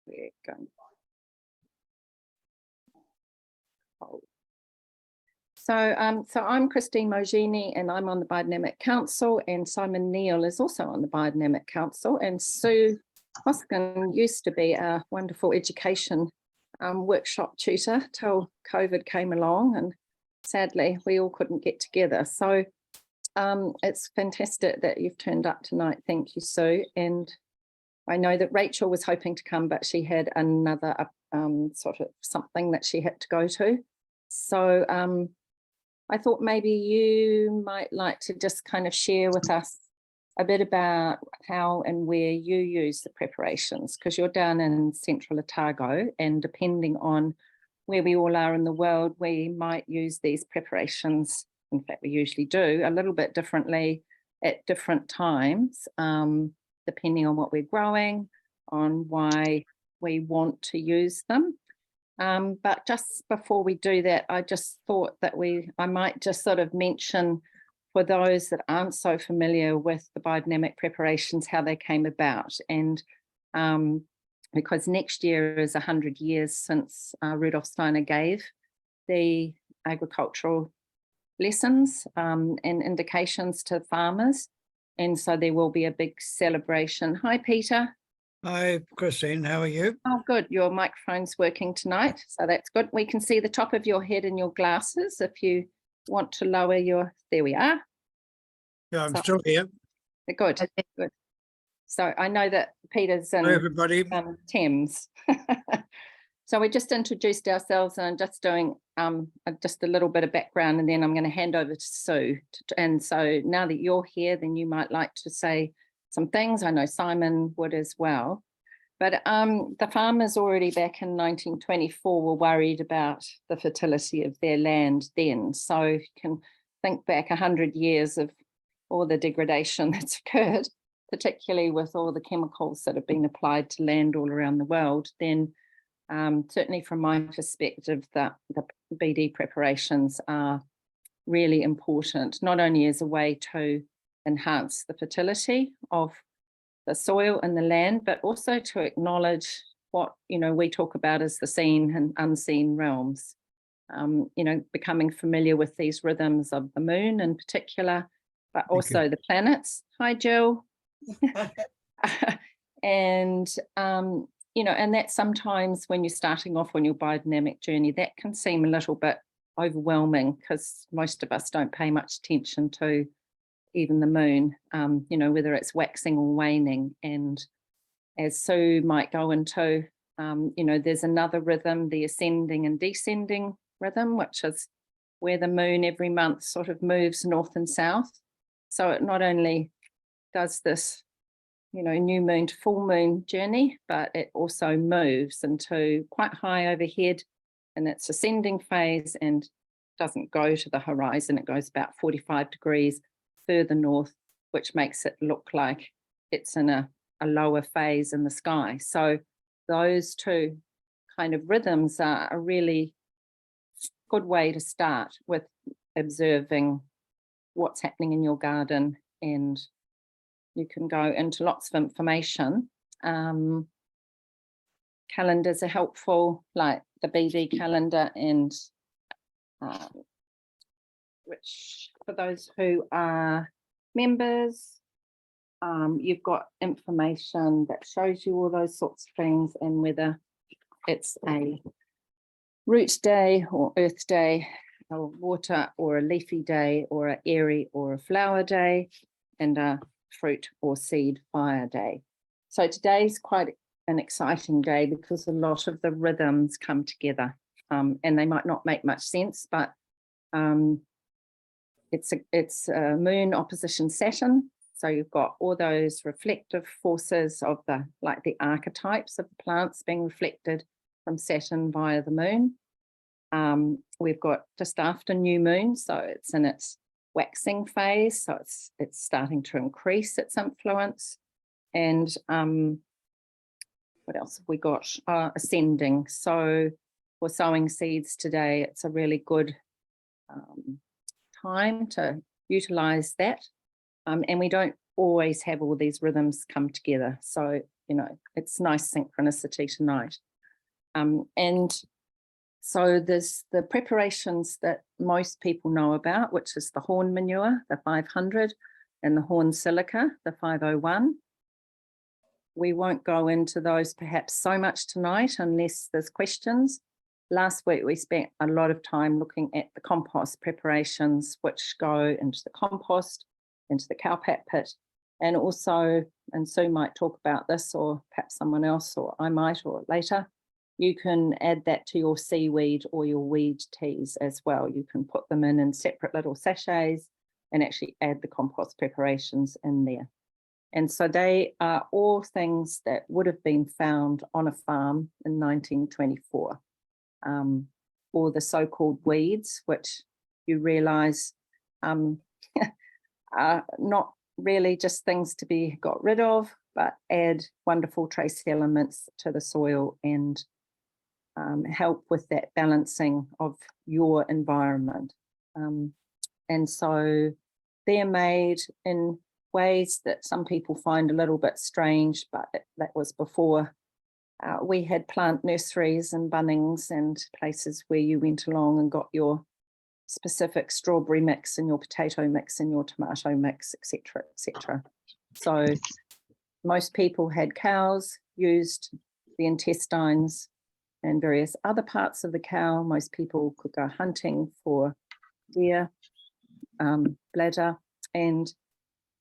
we're going. So I'm Christine Mogini, and I'm on the Biodynamic Council, and Simon Neal is also on the Biodynamic Council, and Su Hoskin used to be a wonderful education workshop tutor till COVID came along, and sadly we all couldn't get together. So it's fantastic that you've turned up tonight. Thank you, Sue. And I know that Rachel was hoping to come, but she had another sort of something that she had to go to. So I thought maybe you might like to just kind of share with us a bit about how and where you use the preparations, because you're down in central Otago, and depending on where we all are in the world, we might use these preparations. In fact, we usually do a little bit differently at different times, depending on what we're growing, on why we want to use them. But just before we do that, I just thought that I might just sort of mention, for those that aren't so familiar with the biodynamic preparations, how they came about. And because next year is 100 years since Rudolf Steiner gave the agricultural lessons and indications to farmers. And so there will be a big celebration. Hi, Peter. Hi, Christine. How are you? Oh, good. Your microphone's working tonight, so that's good. We can see the top of your head in your glasses. If you want to lower your, there we are. Yeah, I'm still here. Good, good. So I know that Peter's in everybody. Thames. So we just introduced ourselves, and I'm just doing just a little bit of background, and then I'm going to hand over to Sue. And so now that you're here, then you might like to say some things. I know Simon would as well. But the farmers already back in 1924 were worried about the fertility of their land then. So you can think back 100 years of all the degradation that's occurred, particularly with all the chemicals that have been applied to land all around the world. Then certainly from my perspective, the BD preparations are really important, not only as a way to enhance the fertility of the soil and the land, but also to acknowledge what, we talk about as the seen and unseen realms. Becoming familiar with these rhythms of the moon in particular, but also the planets. Hi, Jill. And, and that sometimes when you're starting off on your biodynamic journey, that can seem a little bit overwhelming, because most of us don't pay much attention to even the moon, whether it's waxing or waning. And as Sue might go into, there's another rhythm, the ascending and descending rhythm, which is where the moon every month sort of moves north and south. So it not only does this, new moon to full moon journey, but it also moves into quite high overhead in its ascending phase and doesn't go to the horizon. It goes about 45 degrees further north, which makes it look like it's in a lower phase in the sky. So those two kind of rhythms are a really good way to start with observing what's happening in your garden, and you can go into lots of information. Calendars are helpful, like the BD calendar, and which for those who are members, you've got information that shows you all those sorts of things, and whether it's a root day or earth day, a water or a leafy day, or an airy or a flower day, and a fruit or seed fire day. So today's quite an exciting day because a lot of the rhythms come together, and they might not make much sense, but it's a moon opposition Saturn. So you've got all those reflective forces of the archetypes of the plants being reflected from Saturn via the moon. We've got just after new moon, so it's in its waxing phase, so it's starting to increase its influence. And what else have we got? Ascending. So for sowing seeds today, it's a really good time to utilize that. And we don't always have all these rhythms come together. So, it's nice synchronicity tonight. And so there's the preparations that most people know about, which is the horn manure, the 500, and the horn silica, the 501. We won't go into those perhaps so much tonight unless there's questions. Last week, we spent a lot of time looking at the compost preparations, which go into the compost, into the cowpat pit, and also, and Sue might talk about this, or perhaps someone else, or I might, or later, you can add that to your seaweed or your weed teas as well. You can put them in separate little sachets and actually add the compost preparations in there. And so they are all things that would have been found on a farm in 1924, or the so-called weeds, which you realise are not really just things to be got rid of, but add wonderful trace elements to the soil and help with that balancing of your environment. And so they're made in ways that some people find a little bit strange, but that was before we had plant nurseries and Bunnings and places where you went along and got your specific strawberry mix and your potato mix and your tomato mix, etc., etc. So most people had cows, used the intestines and various other parts of the cow. Most people could go hunting for deer, bladder, and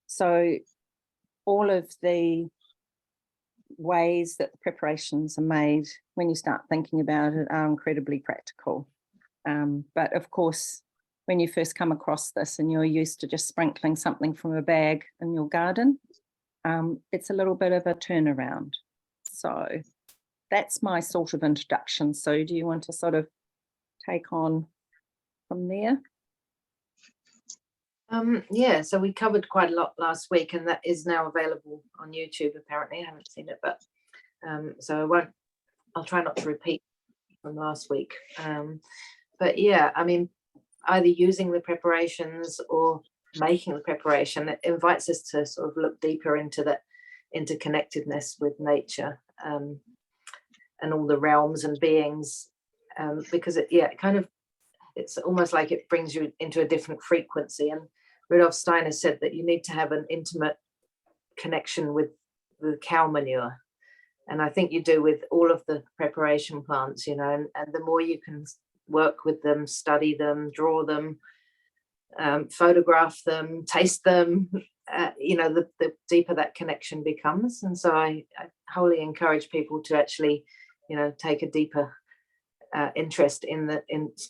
so all of the ways that the preparations are made, when you start thinking about it, are incredibly practical. But of course, when you first come across this and you're used to just sprinkling something from a bag in your garden, it's a little bit of a turnaround. So that's my sort of introduction. So do you want to sort of take on from there? Yeah, so we covered quite a lot last week, and that is now available on YouTube. Apparently, I haven't seen it, but so I'll try not to repeat from last week. But yeah, I mean, either using the preparations or making the preparation, it invites us to sort of look deeper into that interconnectedness with nature, and all the realms and beings, because it's almost like it brings you into a different frequency. And Rudolf Steiner said that you need to have an intimate connection with the cow manure. And I think you do with all of the preparation plants, and the more you can work with them, study them, draw them, photograph them, taste them, the deeper that connection becomes. And so I wholly encourage people to actually, take a deeper interest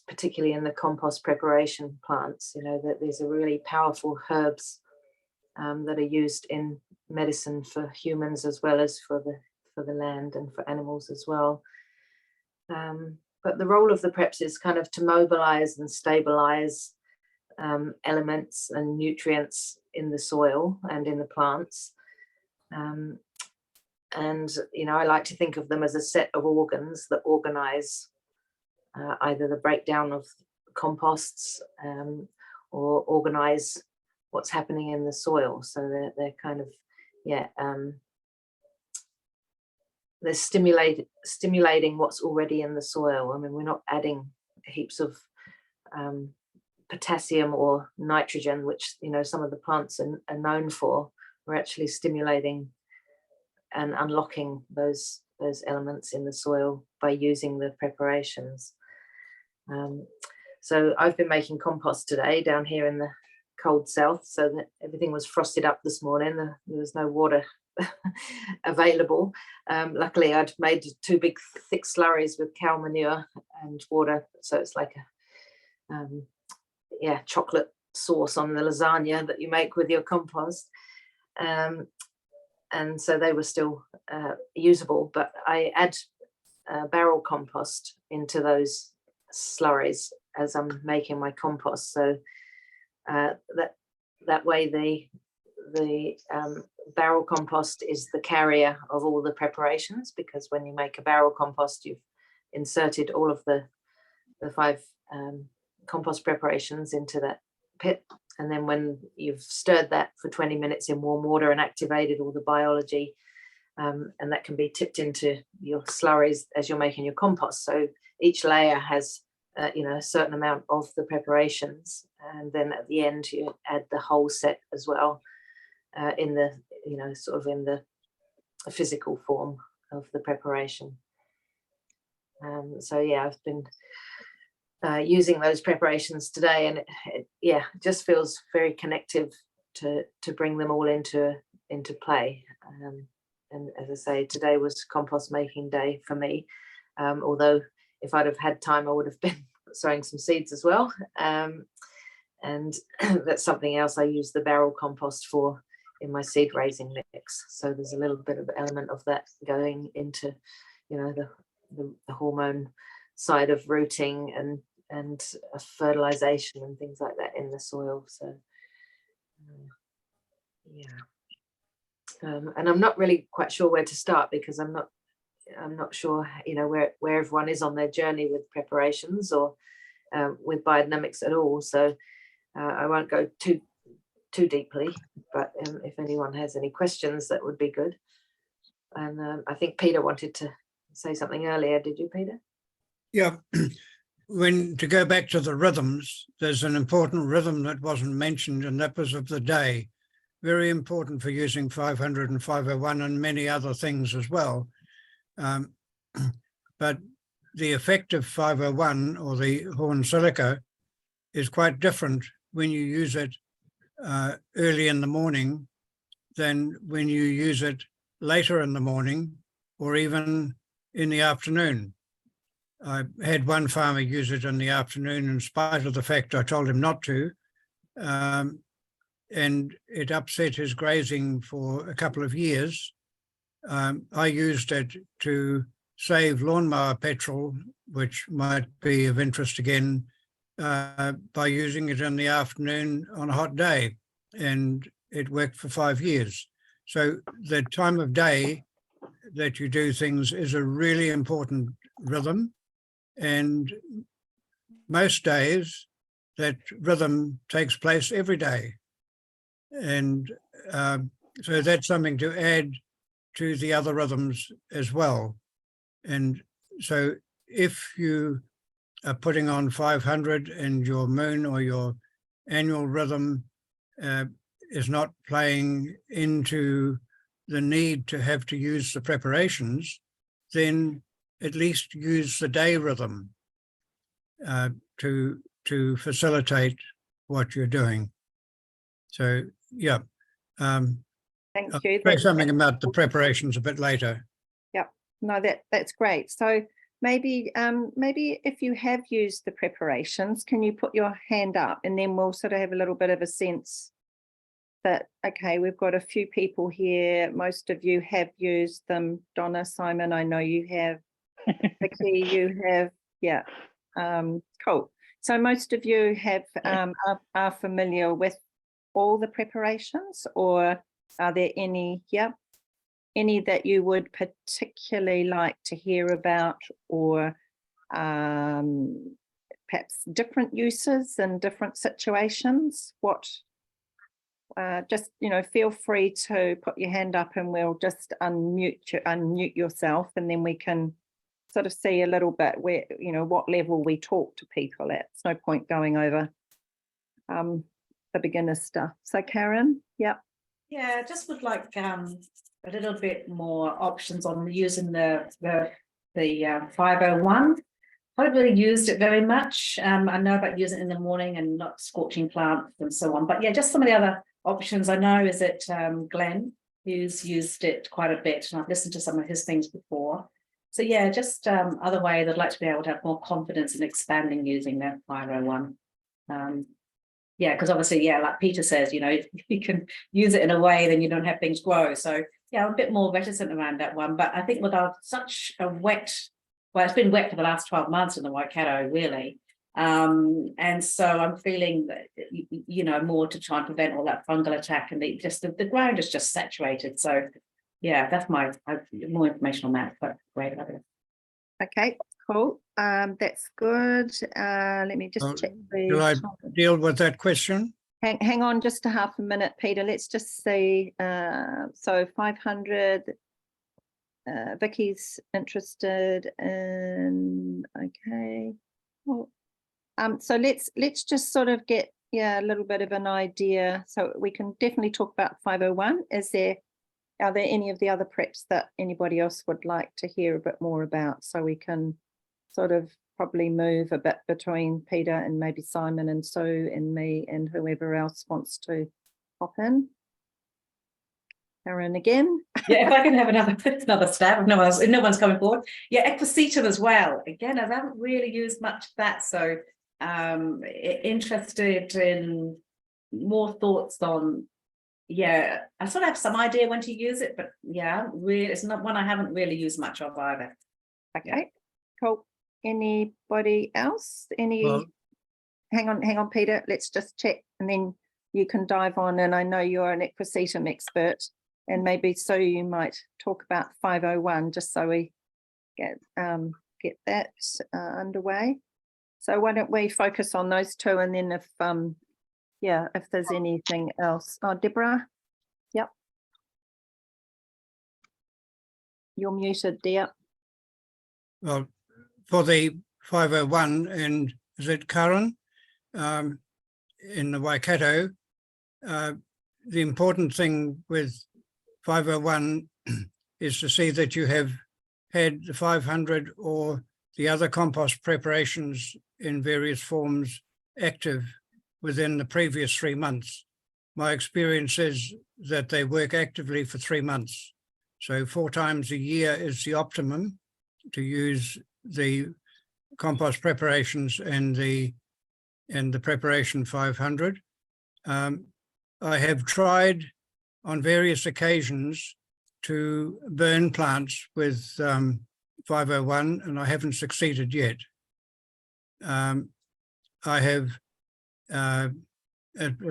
particularly in the compost preparation plants. That these are really powerful herbs that are used in medicine for humans as well as for the land and for animals as well. But the role of the preps is kind of to mobilize and stabilize elements and nutrients in the soil and in the plants. And I like to think of them as a set of organs that organize either the breakdown of composts or organize what's happening in the soil. So they're kind of, they're stimulating what's already in the soil. I mean, we're not adding heaps of potassium or nitrogen, which some of the plants are known for. We're actually stimulating and unlocking those elements in the soil by using the preparations. So I've been making compost today down here in the cold south, so that everything was frosted up this morning. There was no water available. Luckily, I'd made 2 big thick slurries with cow manure and water, so it's like a chocolate sauce on the lasagna that you make with your compost. And so they were still usable, but I add barrel compost into those slurries as I'm making my compost. So that way the barrel compost is the carrier of all the preparations, because when you make a barrel compost, you've inserted all of the 5 compost preparations into that pit. And then when you've stirred that for 20 minutes in warm water and activated all the biology and that can be tipped into your slurries as you're making your compost. So each layer has a certain amount of the preparations, and then at the end you add the whole set as well, in the sort of in the physical form of the preparation. So yeah, I've been using those preparations today, and it just feels very connective to bring them all into play. And as I say, today was compost making day for me, although if I'd have had time, I would have been sowing some seeds as well. And that's something else I use the barrel compost for in my seed raising mix. So there's a little bit of element of that going into, the hormone side of rooting and fertilization and things like that in the soil. So and I'm not really quite sure where to start, because I'm not sure where everyone is on their journey with preparations or with biodynamics at all. So I won't go too deeply, but if anyone has any questions, that would be good. And I think Peter wanted to say something earlier. Did you, Peter? Yeah. To go back to the rhythms, there's an important rhythm that wasn't mentioned, and that was of the day. Very important for using 500 and 501 and many other things as well. But the effect of 501 or the horn silica is quite different when you use it early in the morning than when you use it later in the morning or even in the afternoon. I had one farmer use it in the afternoon in spite of the fact I told him not to, and it upset his grazing for a couple of years. I used it to save lawnmower petrol, which might be of interest again, by using it in the afternoon on a hot day, and it worked for 5 years. So the time of day that you do things is a really important rhythm, and most days that rhythm takes place every day. And so that's something to add to the other rhythms as well. And so if you are putting on 500 and your moon or your annual rhythm is not playing into the need to have to use the preparations, then at least use the day rhythm to facilitate what you're doing. So yeah. Thank you. Say something about the preparations a bit later. Yeah, no, that's great. So maybe if you have used the preparations, can you put your hand up, and then we'll sort of have a little bit of a sense that, okay, we've got a few people here. Most of you have used them. Donna, Simon, I know you have. Vicky, you have. Yeah, cool. So most of you have are familiar with all the preparations, or are there any that you would particularly like to hear about, or perhaps different uses in different situations? What just feel free to put your hand up, and we'll just unmute yourself, and then we can sort of see a little bit where what level we talk to people at. It's no point going over the beginner stuff. So Karen, yeah. Yeah, I just would like a little bit more options on using the 501. I haven't really used it very much. I know about using it in the morning and not scorching plants and so on. But yeah, just some of the other options I know is that Glenn, who's used it quite a bit, and I've listened to some of his things before. So yeah, just other ways I'd like to be able to have more confidence in expanding using that 501. Yeah, because obviously, yeah, like Peter says, if you can use it in a way, then you don't have things grow. So yeah, I'm a bit more reticent around that one. But I think with such a wet, well, it's been wet for the last 12 months in the Waikato, really. And so I'm feeling that, more to try and prevent all that fungal attack, and the ground is just saturated. So yeah, that's more information on that, but great. Okay, cool. That's good. Let me just check the. Do I deal with that question? Hang on just a half a minute, Peter. Let's just see. So 500. Vicky's interested in, okay. Well, so let's just sort of get, yeah, a little bit of an idea. So we can definitely talk about 501. Are there any of the other preps that anybody else would like to hear a bit more about? So we can sort of probably move a bit between Peter and maybe Simon and Sue and me and whoever else wants to hop in. Karen again. Yeah, if I can have another stab, if no one's coming forward. Yeah, equisetum as well. Again, I haven't really used much of that, so interested in more thoughts on. Yeah, I sort of have some idea when to use it, but yeah, really, it's not one I haven't really used much of either. Okay, cool. Anybody else? Well, Hang on, Peter. Let's just check, and then you can dive on. And I know you're an equisetum expert, and maybe so you might talk about 501, just so we get that underway. So why don't we focus on those two, and then if there's anything else. Oh, Deborah. Yep. You're muted, dear. well, for the 501, and is it Karen in the Waikato? The important thing with 501 is to see that you have had the 500 or the other compost preparations in various forms active within the previous 3 months. My experience is that they work actively for 3 months. So 4 times a year is the optimum to use the compost preparations and the preparation 500. I have tried on various occasions to burn plants with 501, and I haven't succeeded yet. I have,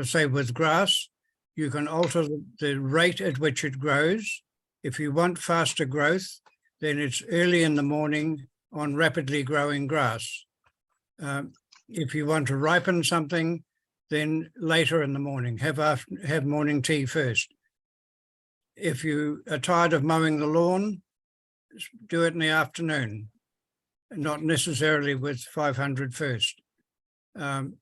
say with grass, you can alter the rate at which it grows. If you want faster growth, then it's early in the morning on rapidly growing grass. If you want to ripen something, then later in the morning, have morning tea first. If you are tired of mowing the lawn, do it in the afternoon, not necessarily with 500 first. And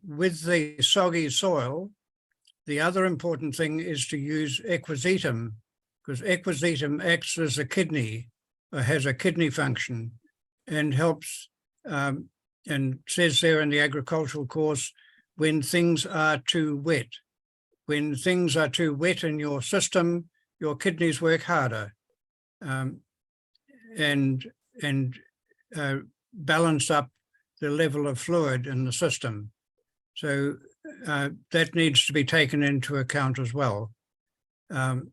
with the soggy soil, the other important thing is to use equisetum, because equisetum acts as a kidney, or has a kidney function, and helps, and says there in the agricultural course, when things are too wet. When things are too wet in your system, your kidneys work harder and balance up the level of fluid in the system. So that needs to be taken into account as well. Does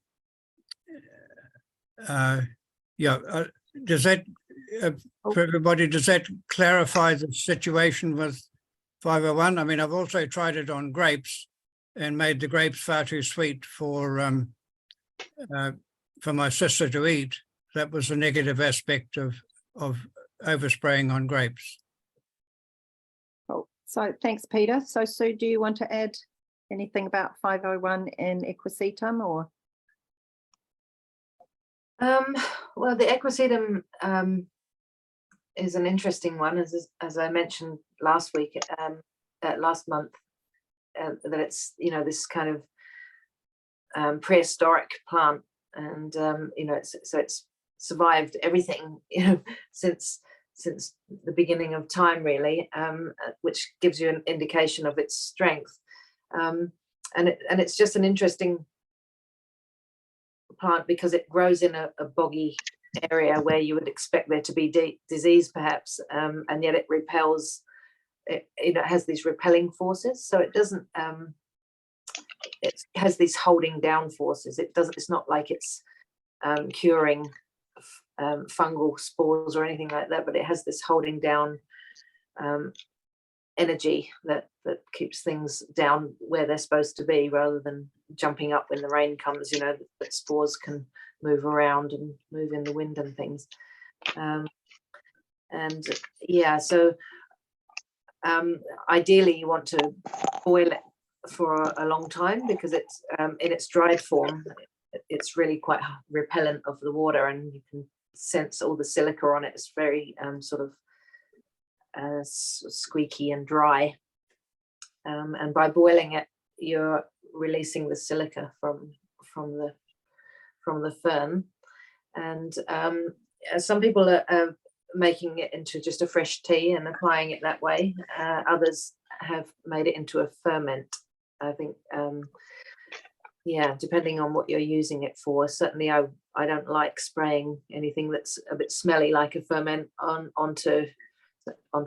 that, for everybody, does that clarify the situation with 501? I mean, I've also tried it on grapes and made the grapes far too sweet for my sister to eat. That was a negative aspect of overspraying on grapes. Cool. So thanks, Peter. So Sue, do you want to add anything about 501 and equisetum, or? Well, the equisetum is an interesting one, as I mentioned last week, last month, that it's, you know, this kind of prehistoric plant, and you know, it's survived everything, you know, since the beginning of time, really, which gives you an indication of its strength, and it's just an interesting plant because it grows in a boggy area where you would expect there to be disease, perhaps, and yet it repels. It has these repelling forces, so it doesn't. It has these holding down forces. It doesn't. It's not like it's curing fungal spores or anything like that, but it has this holding down energy that keeps things down where they're supposed to be, rather than jumping up when the rain comes. You know, that spores can move around and move in the wind and things. And yeah, so ideally you want to boil it for a long time because it's in its dried form. It's really quite repellent of the water, and you can sense all the silica on it. It's very sort of squeaky and dry. And by boiling it, you're releasing the silica from the fern. And some people are making it into just a fresh tea and applying it that way. Others have made it into a ferment. I think, yeah, depending on what you're using it for. Certainly, I don't like spraying anything that's a bit smelly like a ferment onto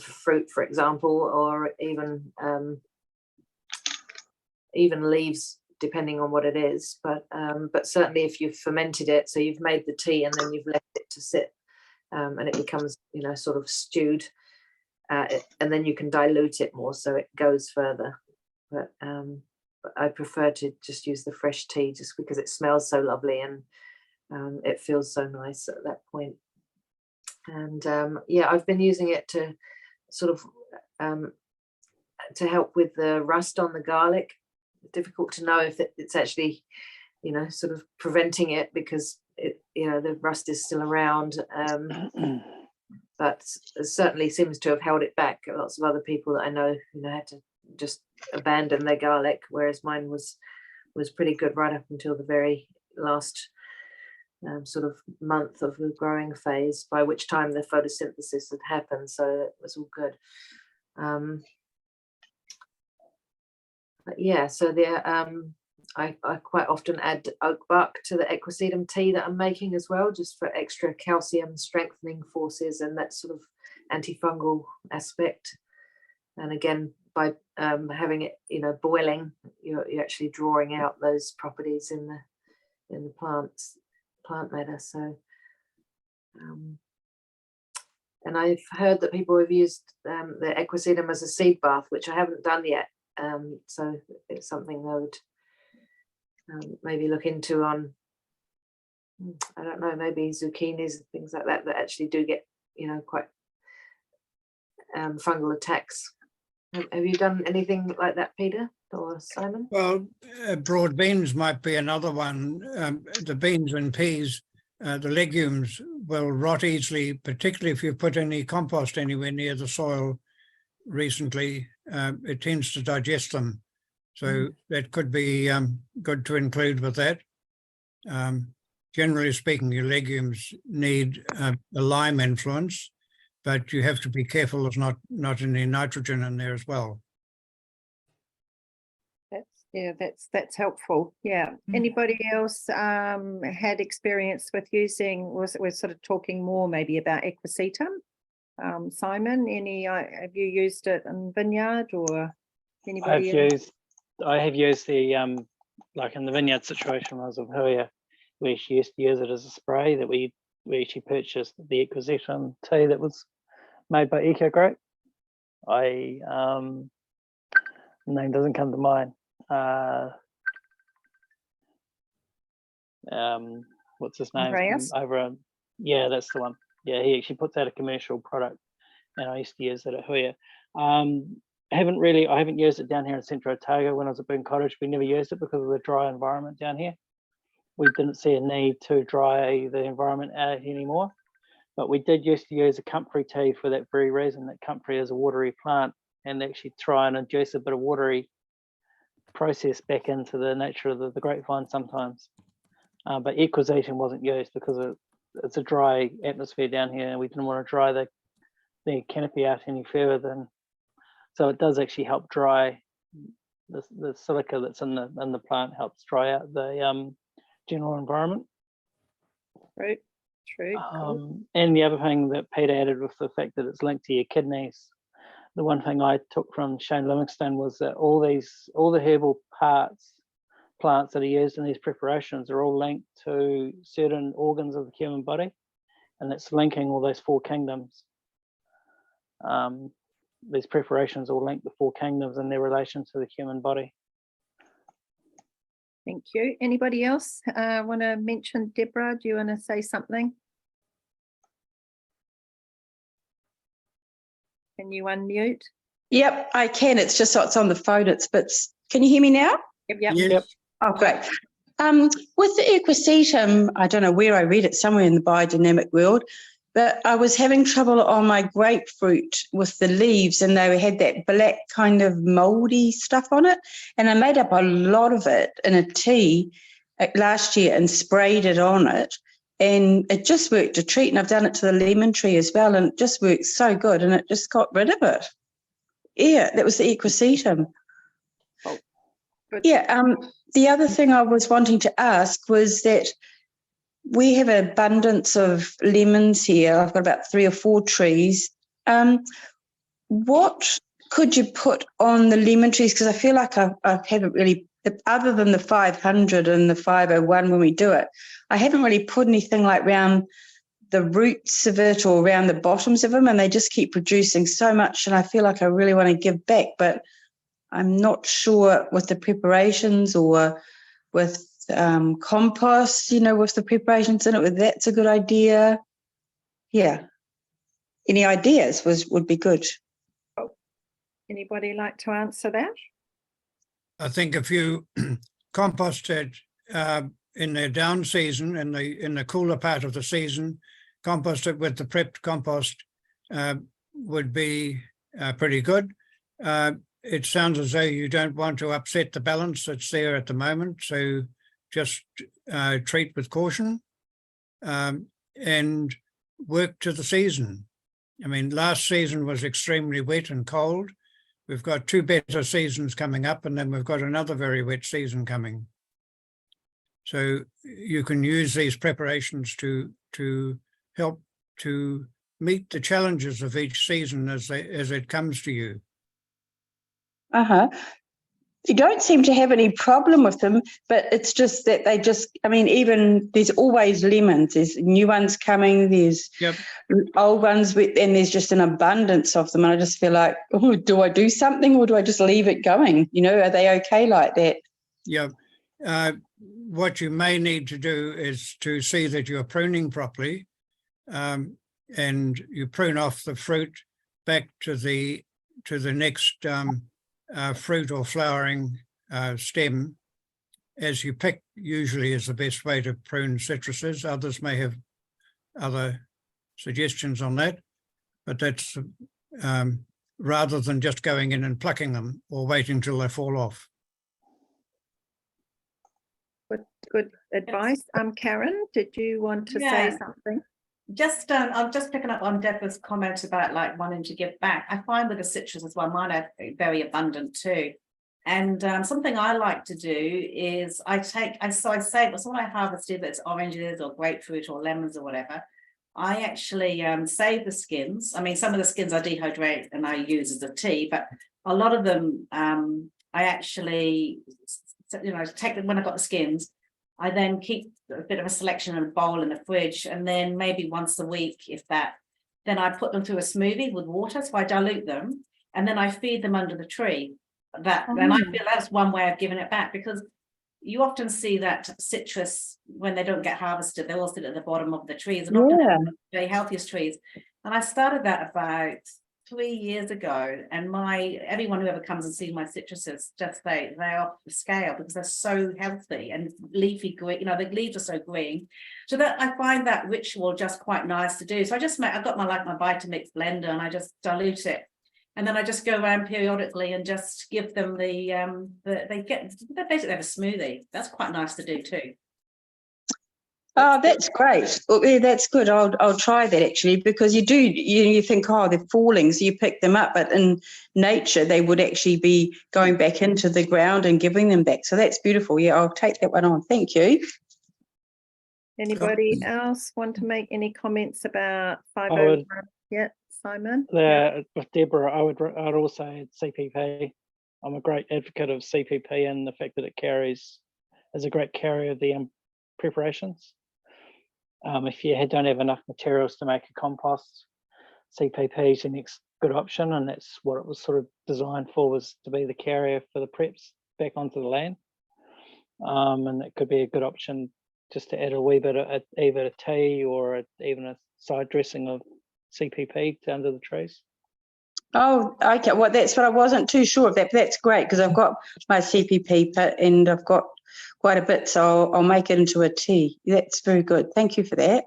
fruit, for example, or even leaves, depending on what it is. But certainly, if you've fermented it, so you've made the tea and then you've left it to sit, and it becomes, you know, sort of stewed, and then you can dilute it more, so it goes further. But I prefer to just use the fresh tea, just because it smells so lovely and it feels so nice at that point. And yeah, I've been using it to sort of to help with the rust on the garlic. Difficult to know if it's actually, you know, sort of preventing it, because it, you know, the rust is still around, but it certainly seems to have held it back. Lots of other people that I know, you know, had to just abandon their garlic, whereas mine was pretty good right up until the very last sort of month of the growing phase, by which time the photosynthesis had happened, so it was all good. But yeah, so there, I quite often add oak bark to the equisetum tea that I'm making as well, just for extra calcium strengthening forces and that sort of antifungal aspect. And again, by having it, you know, boiling, you're actually drawing out those properties in the plant matter. So, and I've heard that people have used the equisetum as a seed bath, which I haven't done yet. So it's something I would maybe look into on, I don't know, maybe zucchinis and things like that actually do get, you know, quite fungal attacks. Have you done anything like that, Peter or Simon? Well, broad beans might be another one. The beans and peas, the legumes will rot easily, particularly if you put any compost anywhere near the soil recently. It tends to digest them. So that could be good to include with that. Generally speaking, your legumes need a lime influence, but you have to be careful there's not any nitrogen in there as well. That's helpful. Yeah. Anybody else had experience with using? We're sort of talking more maybe about equisetum. Simon, have you used it in vineyard, or anybody? I have used the like in the vineyard situation when I was in Huia, we actually used to use it as a spray. That we actually purchased the equisetum tea that was made by EcoGrow. Name doesn't come to mind. What's his name? Andreas? Yeah, that's the one. Yeah, he actually puts out a commercial product, and I used to use it at Huia. I haven't used it down here in Central Otago. When I was at Burn Cottage, we never used it because of the dry environment down here. We didn't see a need to dry the environment out anymore, but we did used to use a comfrey tea for that very reason, that comfrey is a watery plant, and actually try and induce a bit of watery process back into the nature of the grapevine sometimes. But equisetum wasn't used because it's a dry atmosphere down here, and we didn't want to dry the canopy out any further than. So it does actually help dry the silica that's in the plant, helps dry out the general environment. Right. True. Cool. And the other thing that Peter added with the fact that it's linked to your kidneys, the one thing I took from Shane Livingstone was that all the herbal plants that are used in these preparations are all linked to certain organs of the human body, and that's linking all those four kingdoms. These preparations all link the four kingdoms and their relation to the human body. Thank you. Anybody else want to mention? Deborah, do you want to say something? Can you unmute? Yep, I can. It's just so it's on the phone. Can you hear me now? Yep. Yep. Oh, great. With the equisetum, I don't know where I read it, somewhere in the biodynamic world, but I was having trouble on my grapefruit with the leaves, and they had that black kind of moldy stuff on it. And I made up a lot of it in a tea last year and sprayed it on it. And it just worked a treat. And I've done it to the lemon tree as well. And it just worked so good. And it just got rid of it. Yeah, that was the equisetum. Oh, good. Yeah. The other thing I was wanting to ask was that we have an abundance of lemons here. I've got about 3 or 4 trees. What could you put on the lemon trees? Because I feel like I haven't really, other than the 500 and the 501 when we do it, I haven't really put anything like around the roots of it or around the bottoms of them, and they just keep producing so much, and I feel like I really want to give back, but I'm not sure with the preparations or with compost, with the preparations in it, whether that's a good idea. Yeah. Any ideas would be good. Anybody like to answer that? I think if you compost it in the down season, in the cooler part of the season, compost it with the prepped compost would be pretty good. It sounds as though you don't want to upset the balance that's there at the moment, so just treat with caution and work to the season. I mean, last season was extremely wet and cold. We've got 2 better seasons coming up, and then we've got another very wet season coming. So you can use these preparations to help to meet the challenges of each season as it comes to you. You don't seem to have any problem with them, but it's just that even there's always lemons. There's new ones coming, there's old ones, and there's just an abundance of them. And I just feel like, oh, do I do something or do I just leave it going? Are they okay like that? Yeah. What you may need to do is to see that you're pruning properly, and you prune off the fruit back to the next fruit or flowering stem as you pick, usually is the best way to prune citruses. Others may have other suggestions on that, but that's rather than just going in and plucking them or waiting till they fall off. Good advice. Karen, did you want to say something? I'm just picking up on Deborah's comments about like wanting to give back. I find with the citrus as well, mine are very abundant too. And something I like to do is I save when I harvest, either it's oranges or grapefruit or lemons or whatever, I actually save the skins. I mean, some of the skins I dehydrate and I use as a tea, but a lot of them I actually, take them when I've got the skins. I then keep a bit of a selection in a bowl in the fridge, and then maybe once a week, if that, then I put them through a smoothie with water. So I dilute them and then I feed them under the tree. And I feel that's one way of giving it back, because you often see that citrus, when they don't get harvested, they all sit at the bottom of the trees, and often the very healthiest trees. And I started that about 3 years ago, and everyone who ever comes and sees my citruses, just they're off the scale because they're so healthy and leafy green. The leaves are so green. So that I find that ritual just quite nice to do. So I've got my Biodynamics blender, and I just dilute it, and then I just go around periodically and just give them they basically have a smoothie. That's quite nice to do too. Oh, that's great. Well, yeah, that's good. I'll try that actually, because you think, they're falling, so you pick them up, but in nature they would actually be going back into the ground and giving them back. So that's beautiful. Yeah, I'll take that one on. Thank you. Anybody else want to make any comments about 501 yet, Simon? With Deborah, I'd also add CPP. I'm a great advocate of CPP and the fact that it is a great carrier of the preparations. If you don't have enough materials to make a compost, CPP is the next good option, and that's what it was sort of designed for, was to be the carrier for the preps back onto the land. And it could be a good option just to add a wee bit of either a tea or even a side dressing of CPP under the trees. Oh, okay. Well, that's what I wasn't too sure of that. But that's great because I've got my CPP pit and I've got quite a bit, so I'll make it into a tea. That's very good. Thank you for that.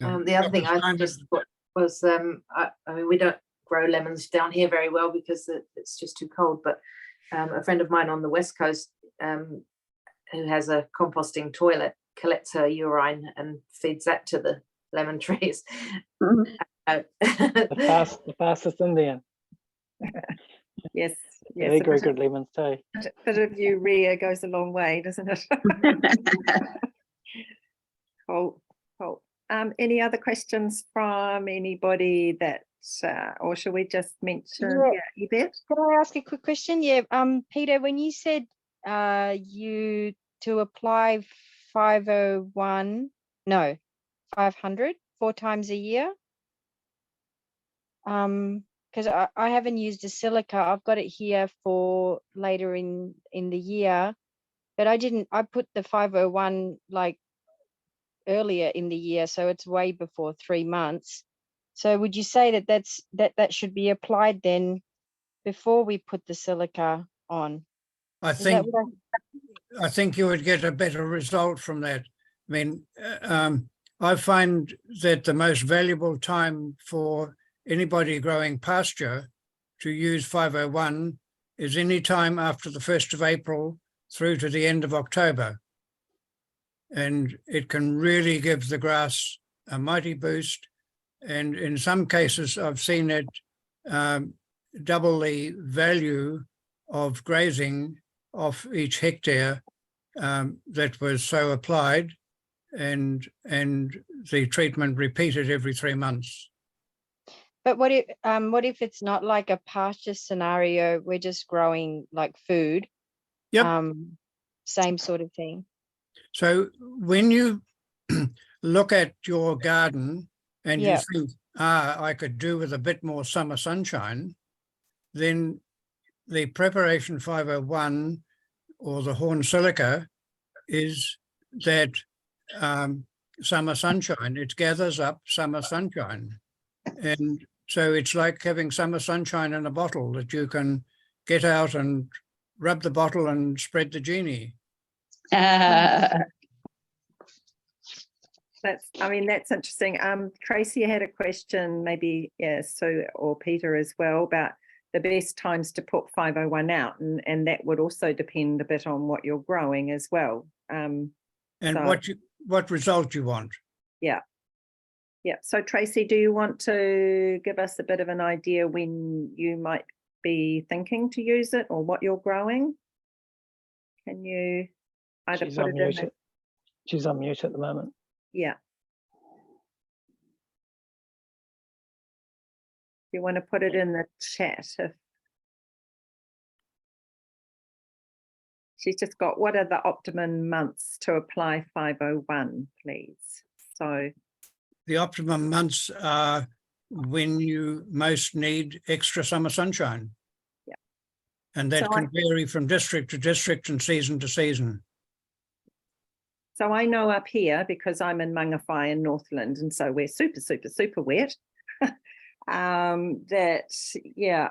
The other thing I just thought was, I mean, we don't grow lemons down here very well because it's just too cold. But a friend of mine on the West Coast who has a composting toilet collects her urine and feeds that to the lemon trees. The fastest Indian. Yes, Yeah, yes. they A grow bit good lemons too. bit of urea goes a long way, doesn't it? Cool, cool. Any other questions from anybody that, or should we just mention? Yeah. Yvette? Can I ask a quick question? Yeah, Peter, when you said you to apply 500 4 times a year, because I haven't used a silica. I've got it here for later in the year, but I put the 501 like earlier in the year, so it's way before 3 months. So would you say that should be applied then before we put the silica on? I Is that think what I think you would get a better result from that. I mean, I find that the most valuable time for anybody growing pasture to use 501 is any time after the 1st of April through to the end of October. And it can really give the grass a mighty boost. And in some cases, I've seen it double the value of grazing off each hectare that was so applied, and the treatment repeated every 3 months. But what if it's not like a pasture scenario? We're just growing like food. Yep. Same sort of thing. So when you look at your garden and you think, I could do with a bit more summer sunshine, then the preparation 501 or the horn silica is that summer sunshine. It gathers up summer sunshine. And so it's like having summer sunshine in a bottle that you can get out and rub the bottle and spread the genie. That's interesting. Tracy had a question, maybe, Sue or Peter as well, about the best times to put 501 out, and that would also depend a bit on what you're growing as well. And what result you want. Yeah. So Tracy, do you want to give us a bit of an idea when you might be thinking to use it or what you're growing? Can you either put it in? She's on mute at the moment. Yeah. You want to put it in the chat. She's just got, what are the optimum months to apply 501, please? So the optimum months are when you most need extra summer sunshine. Yeah. And that can vary from district to district and season to season. So I know up here, because I'm in Mangawhai in Northland, and so we're super, super, super wet, that,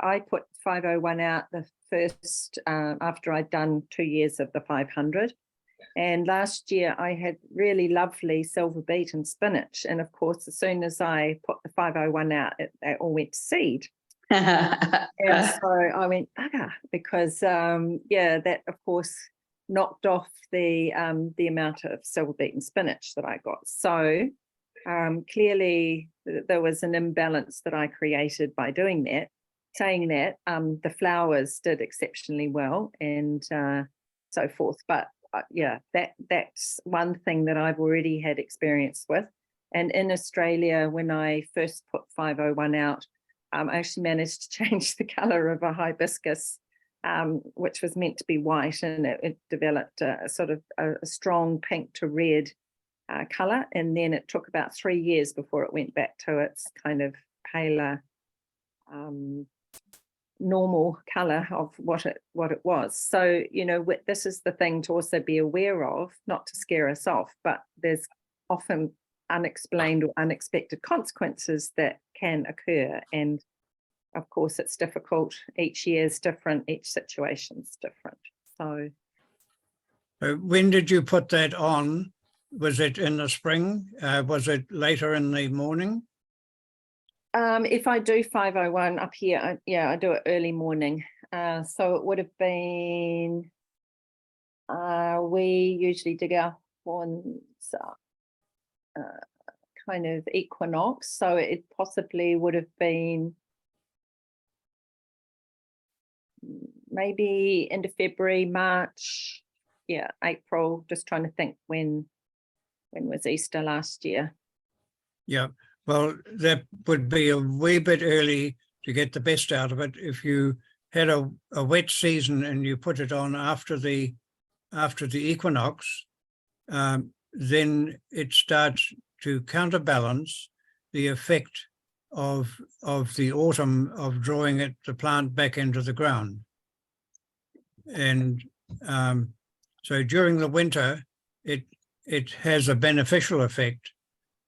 I put 501 out the first, after I'd done 2 years of the 500. And last year I had really lovely silver beet and spinach. And of course, as soon as I put the 501 out, they all went to seed. And so I went, bugger, because, that of course knocked off the amount of silver beet and spinach that I got. So clearly there was an imbalance that I created by doing that. Saying that, the flowers did exceptionally well and so forth. But that's one thing that I've already had experience with. And in Australia, when I first put 501 out, I actually managed to change the colour of a hibiscus, which was meant to be white, and it developed a sort of a strong pink to red colour. And then it took about 3 years before it went back to its kind of paler, normal colour of what it was. So, this is the thing to also be aware of, not to scare us off, but there's often unexplained or unexpected consequences that can occur. And of course, it's difficult. Each year is different. Each situation's different. So when did you put that on? Was it in the spring? Was it later in the morning? if I do 501 up here, I do it early morning. So it would have been, we usually dig our ponds kind of equinox. So it possibly would have been maybe into February, March, April, just trying to think when was Easter last year. Yeah, well, that would be a wee bit early to get the best out of it. If you had a wet season and you put it on after the equinox, then it starts to counterbalance the effect of the autumn of drawing the plant back into the ground. And so during the winter, it has a beneficial effect.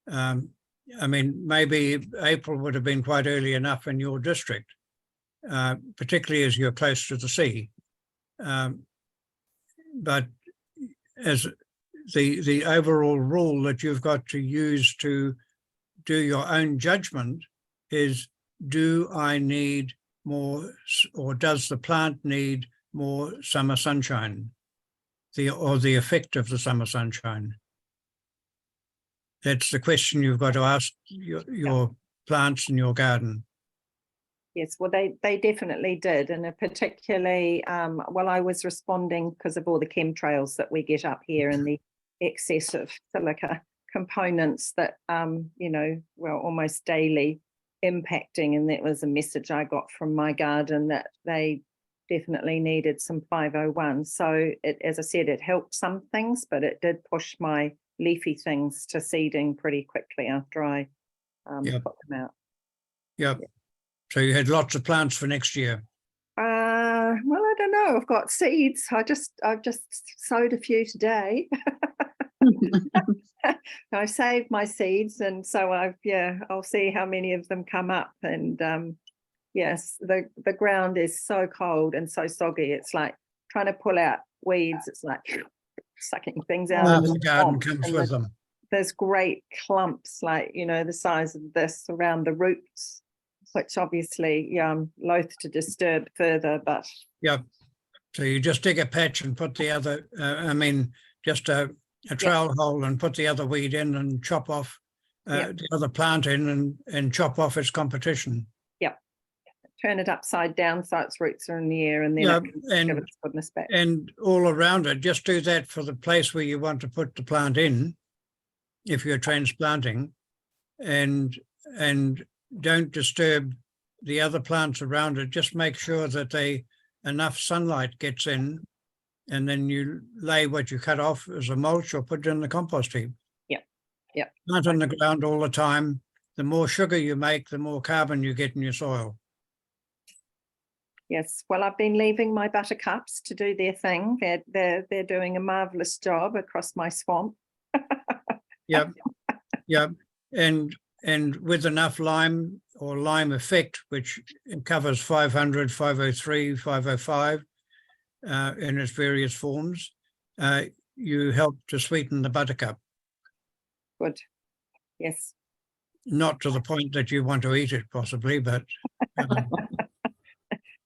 I mean, maybe April would have been quite early enough in your district, particularly as you're close to the sea. But as the overall rule that you've got to use to do your own judgment is, do I need more, or does the plant need more summer sunshine, or the effect of the summer sunshine? That's the question you've got to ask your plants in your garden. Yes, well, they definitely did. And particularly, well, I was responding because of all the chemtrails that we get up here and the excess of silica components that, well, almost daily impacting. And that was a message I got from my garden, that they definitely needed some 501. So as I said, it helped some things, but it did push my leafy things to seeding pretty quickly after I put them out. Yep. So you had lots of plants for next year. Well, I don't know. I've got seeds. I've just sowed a few today. I saved my seeds, and so I'll see how many of them come up. And yes, the ground is so cold and so soggy. It's like trying to pull out weeds. It's like sucking things out. Half the garden comes with them. There's great clumps, like, the size of this around the roots, which obviously I'm loath to disturb further, but. Yeah. So you just dig a patch and put the other, just a trail hole and put the other weed in and chop off the other plant in and chop off its competition. Yep. Turn it upside down so its roots are in the air, and then give its goodness back. And all around it, just do that for the place where you want to put the plant in, if you're transplanting, and don't disturb the other plants around it. Just make sure that enough sunlight gets in, and then you lay what you cut off as a mulch or put it in the compost heap. Yeah. Plant on the ground all the time. The more sugar you make, the more carbon you get in your soil. Yes, well, I've been leaving my buttercups to do their thing. They're doing a marvelous job across my swamp. Yeah. And with enough lime or lime effect, which covers 500, 503, 505 in its various forms, you help to sweeten the buttercup. Good. Yes. Not to the point that you want to eat it, possibly, but.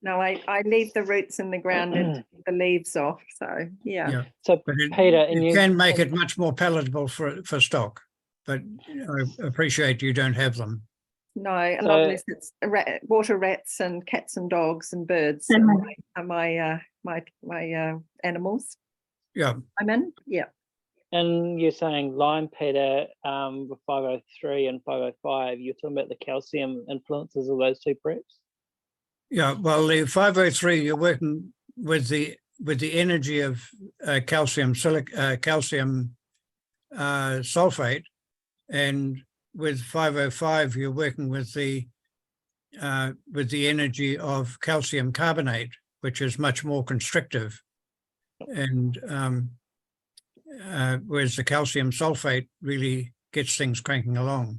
No, I leave the roots in the ground and the leaves off. So yeah. So Peter, you can make it much more palatable for stock, but I appreciate you don't have them. No, a lot of this, it's water rats and cats and dogs and birds are my animals. Yeah. I'm in. Yeah. And you're saying lime, Peter, with 503 and 505, you're talking about the calcium influences of those two preps? Yeah, well, the 503, you're working with the energy of calcium sulfate, and with 505, you're working with the energy of calcium carbonate, which is much more constrictive, and whereas the calcium sulfate really gets things cranking along.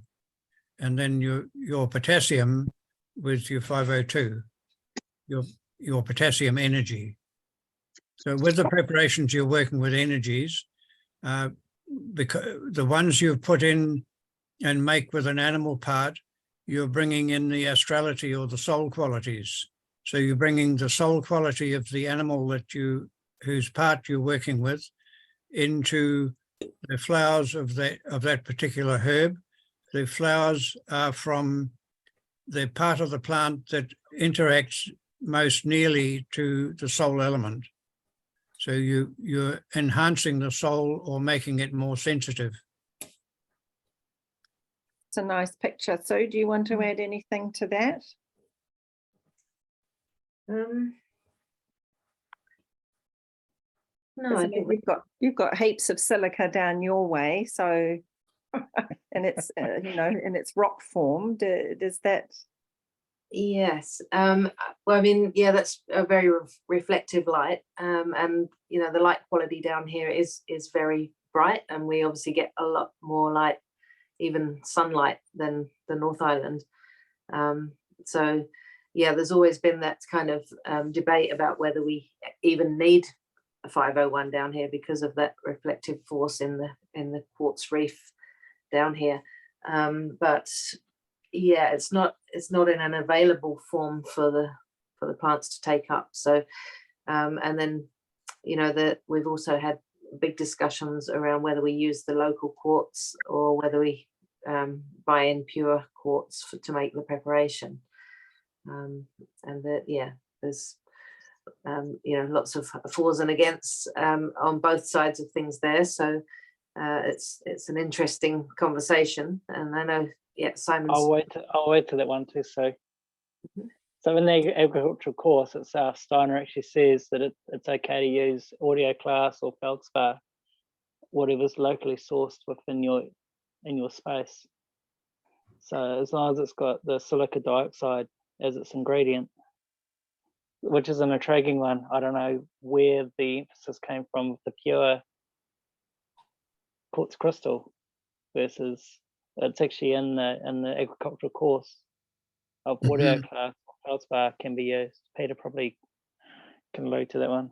and then your potassium with your 502, your potassium energy. So with the preparations, you're working with energies, because the ones you've put in and make with an animal part, you're bringing in the astrality or the soul qualities. So you're bringing the soul quality of the animal whose part you're working with into the flowers of that particular herb. The flowers are from the part of the plant that interacts most nearly to the soul element. So you're enhancing the soul or making it more sensitive. It's a nice picture. So do you want to add anything to that? No, I think you've got heaps of silica down your way, so and it's you know, and it's rock formed. Does that? yes. Well, I mean, yeah, that's a very reflective light, and you know, the light quality down here is very bright, and we obviously get a lot more light, even sunlight, than the North Island. So yeah, there's always been that kind of debate about whether we even need a 501 down here because of that reflective force in the quartz reef down here. But yeah, it's not in an available form for the plants to take up. So and then, you know, that we've also had big discussions around whether we use the local quartz or whether we buy in pure quartz to make the preparation. And that, yeah, there's you know, lots of fors and against on both sides of things there. So it's an interesting conversation, and I know, yeah, Simon's. I'll wait to that one too. So, so in the agricultural course, Steiner actually says that it's okay to use audio class or feldspar, whatever's locally sourced within your space. So as long as it's got the silica dioxide as its ingredient, which is an intriguing one. I don't know where the emphasis came from with the pure quartz crystal versus it's actually in the agricultural course of audio class. Feldspar can be used. Peter probably can allude to that one.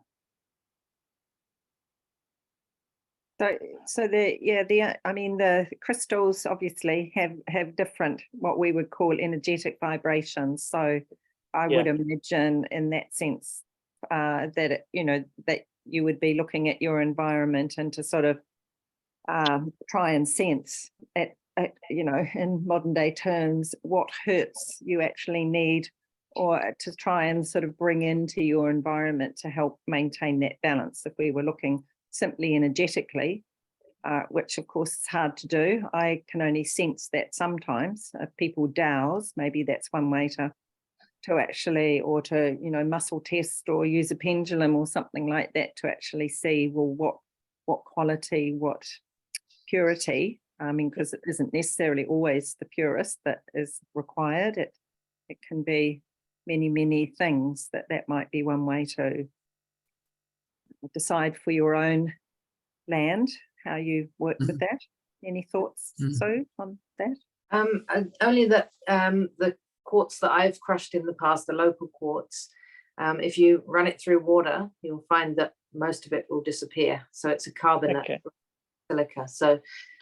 So I mean, the crystals obviously have different, what we would call energetic vibrations. So I would imagine in that sense that you know, that you would be looking at your environment and to sort of try and sense at you know, in modern day terms, what hertz you actually need, or to try and sort of bring into your environment to help maintain that balance. If we were looking simply energetically, which of course is hard to do. I can only sense that sometimes people dowse, maybe that's one way to actually, or to, you know, muscle test or use a pendulum or something like that to actually see, well, what quality, what purity. I mean, because it isn't necessarily always the purest that is required. It can be many things. That might be one way to decide for your own land how you work with that. Any thoughts, Sue, on that? Only that the quartz that I've crushed in the past, the local quartz, if you run it through water, you'll find that most of it will disappear. So it's a carbonate silica. So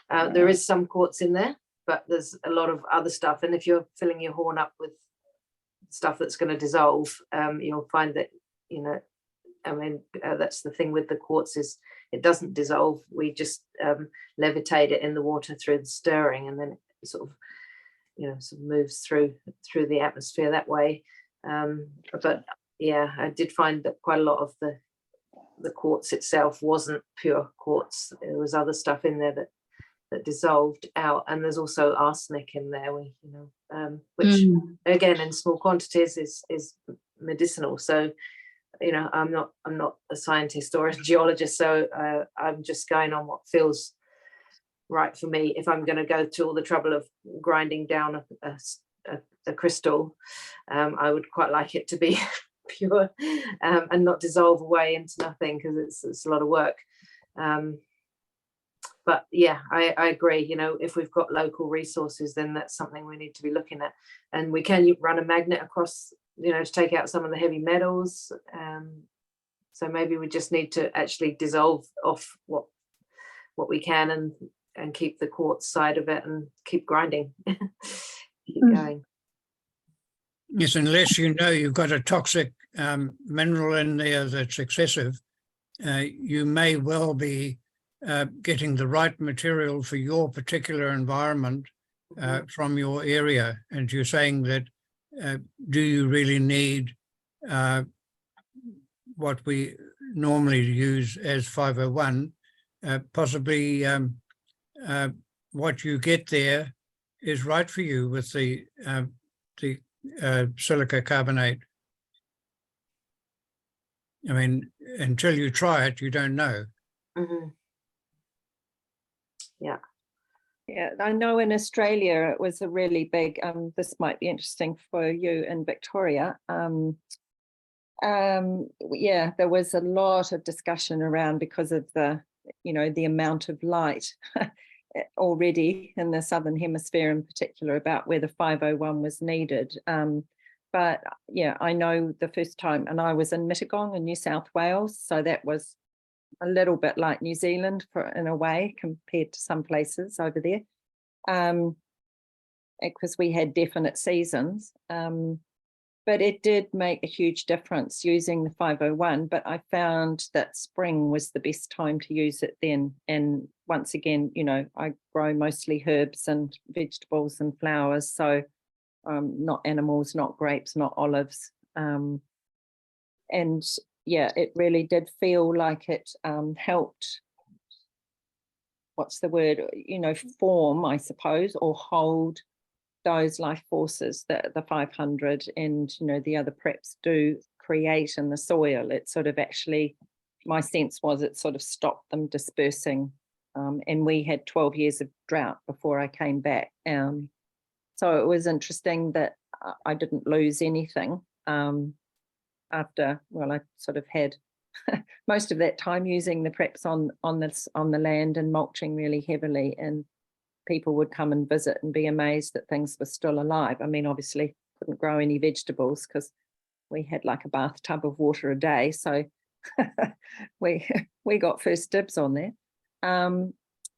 there is some quartz in there, but there's a lot of other stuff. And if you're filling your horn up with stuff that's going to dissolve, you'll find that, you know, I mean, that's the thing with the quartz, is it doesn't dissolve. We just levitate it in the water through the stirring, and then it sort of, you know, sort of moves through the atmosphere that way. But yeah, I did find that quite a lot of the quartz itself wasn't pure quartz. There was other stuff in there that dissolved out, and there's also arsenic in there, which again in small quantities is medicinal. So, you know, I'm not a scientist or a geologist, so I'm just going on what feels right for me. If I'm going to go to all the trouble of grinding down a crystal, I would quite like it to be pure and not dissolve away into nothing, because it's a lot of work. But yeah, I agree. You know, if we've got local resources, then that's something we need to be looking at. And we can run a magnet across, you know, to take out some of the heavy metals. So maybe we just need to actually dissolve off what we can and keep the quartz side of it and keep grinding. Keep going. Yes, unless you know you've got a toxic mineral in there that's excessive, you may well be getting the right material for your particular environment from your area. And you're saying that, do you really need what we normally use as 501? Possibly what you get there is right for you with the silica carbonate. I mean, until you try it, you don't know. Yeah. Yeah, I know in Australia it was a really big, this might be interesting for you in Victoria. Yeah, there was a lot of discussion around because of the, you know, the amount of light already in the Southern Hemisphere in particular about where the 501 was needed. But yeah, I know the first time, and I was in Mittagong in New South Wales, so that was a little bit like New Zealand in a way compared to some places over there, because we had definite seasons. But it did make a huge difference using the 501, but I found that spring was the best time to use it then. And once again, you know, I grow mostly herbs and vegetables and flowers, so not animals, not grapes, not olives. And yeah, it really did feel like it helped, what's the word, you know, form, I suppose, or hold those life forces that the 500 and, you know, the other preps do create in the soil. It sort of actually, my sense was it sort of stopped them dispersing. And we had 12 years of drought before I came back. So it was interesting that I didn't lose anything after, well, I sort of had most of that time using the preps on the land and mulching really heavily, and people would come and visit and be amazed that things were still alive. I mean, obviously couldn't grow any vegetables because we had like a bathtub of water a day, so we got first dibs on there.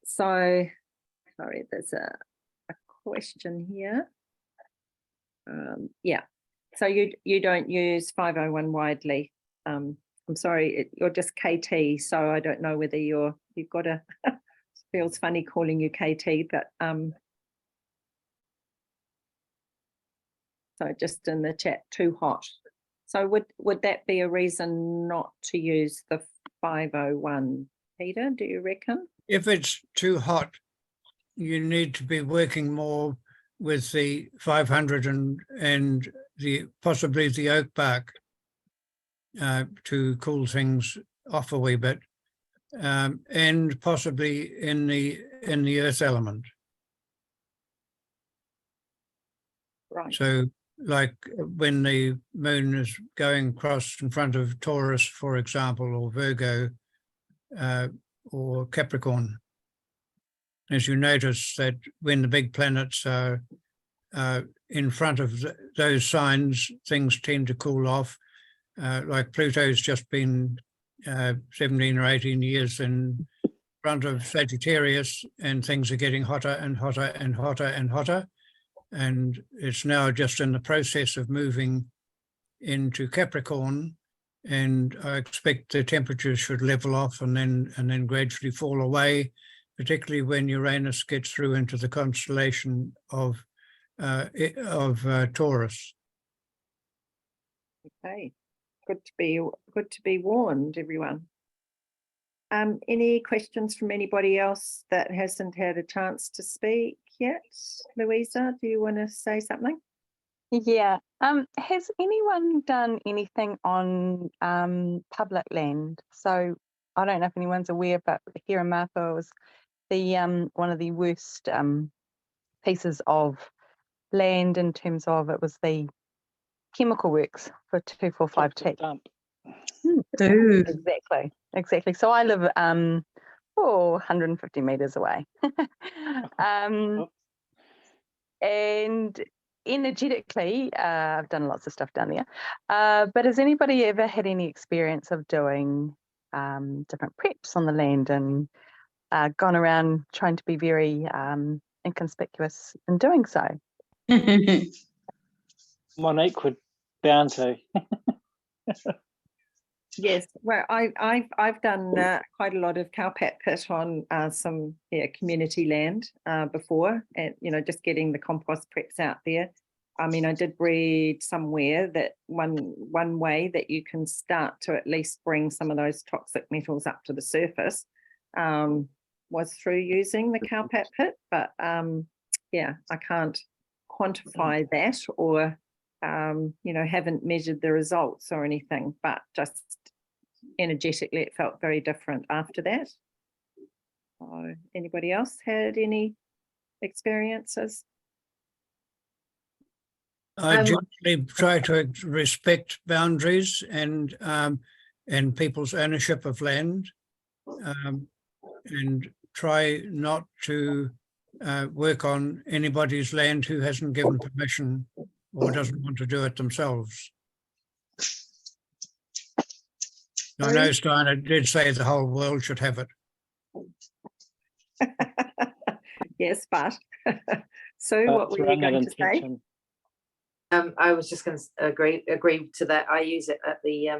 So sorry, there's a question here. Yeah, so you don't use 501 widely. I'm sorry, you're just KT, so I don't know whether you've got a feels funny calling you KT, but so just in the chat, too hot. So would that be a reason not to use the 501, Peter, do you reckon? If it's too hot, you need to be working more with the 500 and the possibly the oak bark to cool things off a wee bit, and possibly in the earth element. Right. So like when the moon is going across in front of Taurus, for example, or Virgo, or Capricorn, as you notice that when the big planets are in front of those signs, things tend to cool off. Like Pluto's just been 17 or 18 years in front of Sagittarius, and things are getting hotter and hotter and hotter and hotter. And it's now just in the process of moving into Capricorn, and I expect the temperatures should level off and then gradually fall away, particularly when Uranus gets through into the constellation of Taurus. Okay, good to be warned, everyone. Any questions from anybody else that hasn't had a chance to speak yet? Louisa, do you want to say something? Yeah. Has anyone done anything on public land? So I don't know if anyone's aware, but here in Martha was the one of the worst pieces of land in terms of it was the chemical works for 245T. Dump. Ooh. Exactly. So I live 150 meters away. Oh, And energetically, I've done lots of stuff down there. But has anybody ever had any experience of doing different preps on the land and gone around trying to be very inconspicuous in doing so? Monique would bound to. Yes, well, I've done quite a lot of cowpat pit on some community land before, and just getting the compost preps out there. I mean, I did read somewhere that one way that you can start to at least bring some of those toxic metals up to the surface was through using the cowpat pit, but yeah, I can't quantify that or haven't measured the results or anything, but just energetically it felt very different after that. Anybody else had any experiences? I generally try to respect boundaries and people's ownership of land, and try not to work on anybody's land who hasn't given permission or doesn't want to do it themselves. I know Steiner did say the whole world should have it. Yes, but so what were you going to say? I was just going to agree to that. I use it at the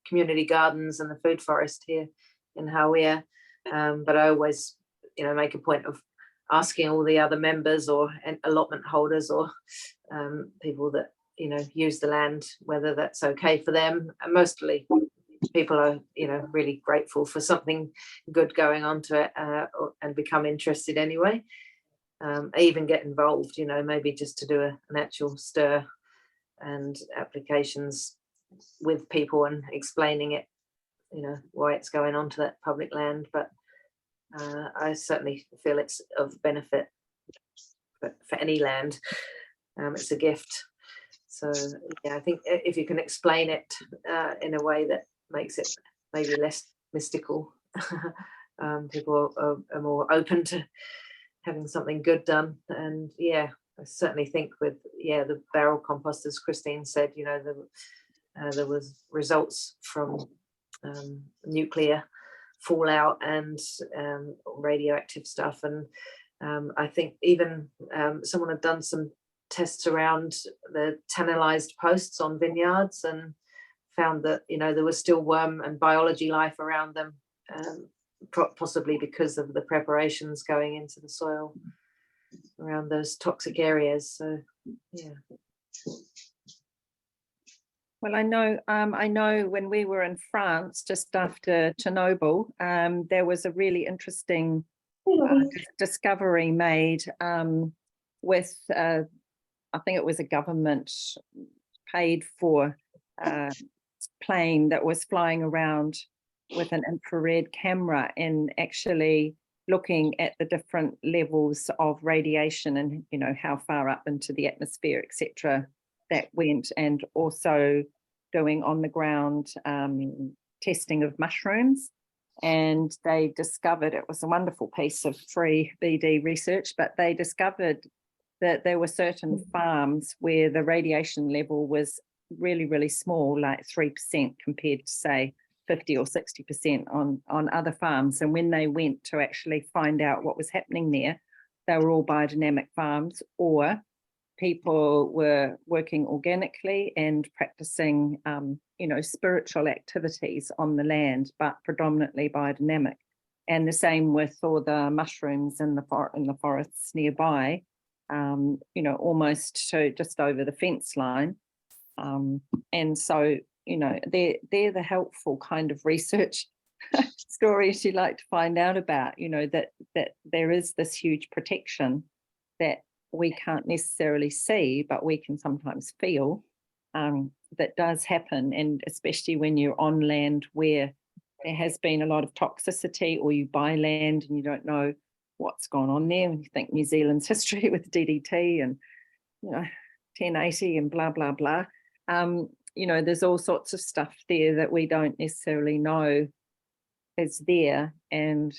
community gardens and the food forest here in Hawea, but I always, make a point of asking all the other members or allotment holders or people that use the land whether that's okay for them. And mostly people are really grateful for something good going on to it and become interested anyway. I even get involved, maybe just to do an actual stir and applications with people and explaining it, why it's going on to that public land. But I certainly feel it's of benefit for any land. It's a gift. So yeah, I think if you can explain it in a way that makes it maybe less mystical, people are more open to having something good done. And yeah, I certainly think with the barrel compost, as Christine said, there was results from nuclear fallout and radioactive stuff, and I think even someone had done some tests around the tannalized posts on vineyards and found that there was still worm and biology life around them, possibly because of the preparations going into the soil around those toxic areas. So yeah. Well, I know when we were in France just after Chernobyl, there was a really interesting discovery made with I think it was a government paid for plane that was flying around with an infrared camera and actually looking at the different levels of radiation and how far up into the atmosphere, etc., that went, and also doing on the ground testing of mushrooms. And they discovered, it was a wonderful piece of free BD research, but they discovered that there were certain farms where the radiation level was really, really small, like 3% compared to say 50 or 60% on other farms. And when they went to actually find out what was happening there, they were all biodynamic farms, or people were working organically and practicing spiritual activities on the land, but predominantly biodynamic. And the same with all the mushrooms in the forests nearby, almost to just over the fence line. And so they're the helpful kind of research stories you like to find out about, that there is this huge protection that we can't necessarily see, but we can sometimes feel, that does happen. And especially when you're on land where there has been a lot of toxicity, or you buy land and you don't know what's gone on there. When you think New Zealand's history with DDT and 1080 and blah blah blah, there's all sorts of stuff there that we don't necessarily know is there. And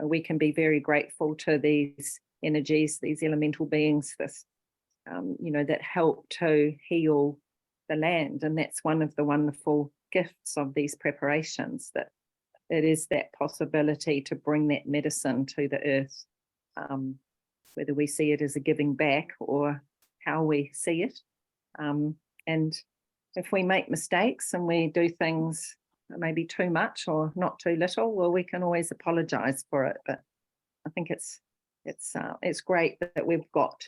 we can be very grateful to these energies, these elemental beings, this, that help to heal the land. And that's one of the wonderful gifts of these preparations, that it is that possibility to bring that medicine to the earth, whether we see it as a giving back or how we see it. And if we make mistakes and we do things maybe too much or not too little, well, we can always apologize for it. But I think it's great that we've got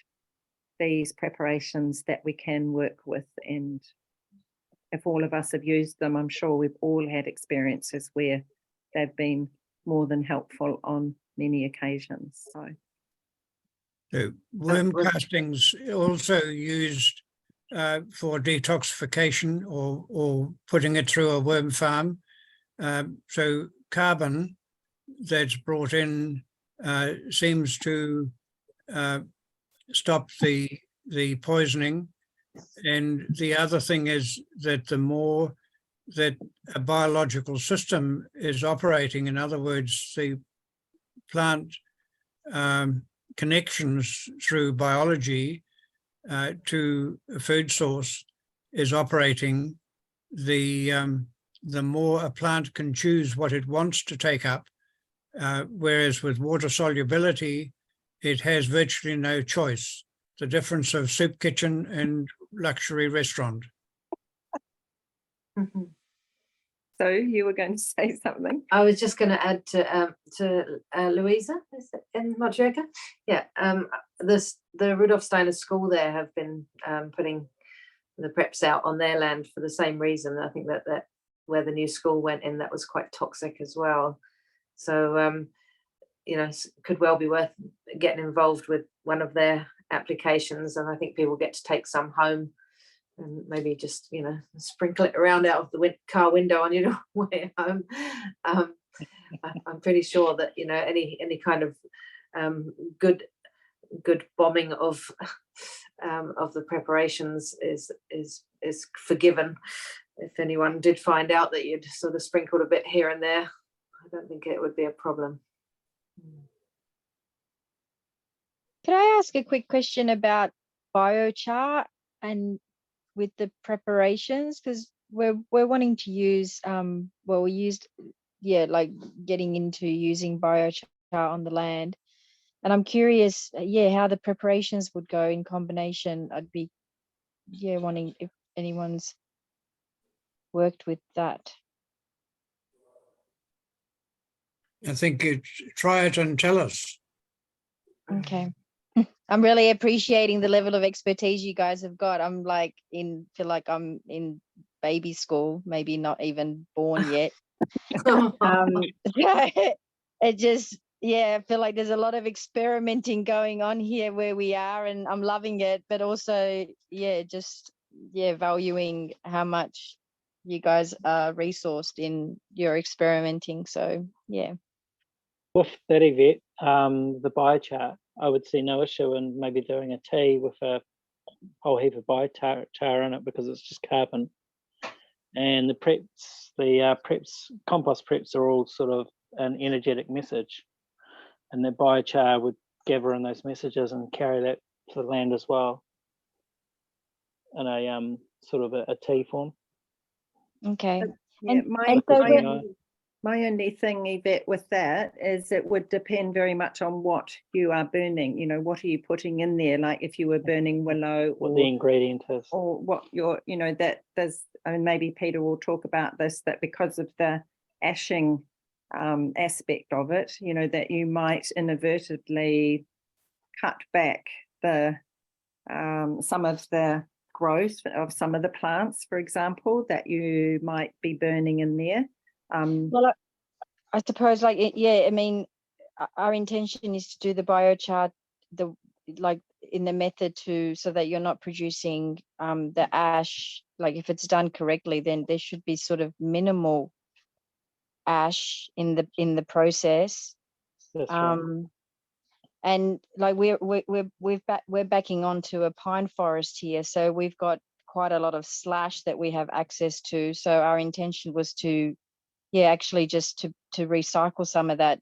these preparations that we can work with, and if all of us have used them, I'm sure we've all had experiences where they've been more than helpful on many occasions. So worm castings also used for detoxification or putting it through a worm farm. So carbon that's brought in seems to stop the poisoning. And the other thing is that the more that a biological system is operating, in other words, the plant connections through biology to a food source is operating, the more a plant can choose what it wants to take up, whereas with water solubility, it has virtually no choice. The difference of soup kitchen and luxury restaurant. So you were going to say something? I was just going to add to Louisa, is it in Motueka? Yeah, the Rudolf Steiner School there have been putting the preps out on their land for the same reason. I think that where the new school went in, that was quite toxic as well. So could well be worth getting involved with one of their applications, and I think people get to take some home and maybe just sprinkle it around out of the car window on your way home. I'm pretty sure that any kind of good bombing of the preparations is forgiven. If anyone did find out that you'd sort of sprinkled a bit here and there, I don't think it would be a problem. Can I ask a quick question about biochar and with the preparations? Because we're wanting to use we used like getting into using biochar on the land, and I'm curious how the preparations would go in combination. I'd be wanting if anyone's worked with that. I think try it and tell us. Okay. I'm really appreciating the level of expertise you guys have got. I'm feel like I'm in baby school, maybe not even born yet. It just, I feel like there's a lot of experimenting going on here where we are, and I'm loving it, but also, valuing how much you guys are resourced in your experimenting. So, yeah. With that, Yvette, the biochar, I would see no issue in maybe doing a tea with a whole heap of biochar in it, because it's just carbon. And the compost preps are all sort of an energetic message, and the biochar would gather in those messages and carry that to the land as well in a sort of a tea form. Okay. Yeah, And my only thing, Yvette, with that is it would depend very much on what you are burning. What are you putting in there? Like if you were burning willow, what the ingredient is, or what you're, that there's. I mean, maybe Peter will talk about this, that because of the ashing aspect of it, that you might inadvertently cut back the some of the growth of some of the plants, for example, that you might be burning in there. Well, I suppose, I mean, our intention is to do the biochar in the method so that you're not producing the ash. Like if it's done correctly, then there should be sort of minimal ash in the process. That's right. And like we're backing onto a pine forest here, so we've got quite a lot of slash that we have access to. So our intention was to actually just to recycle some of that.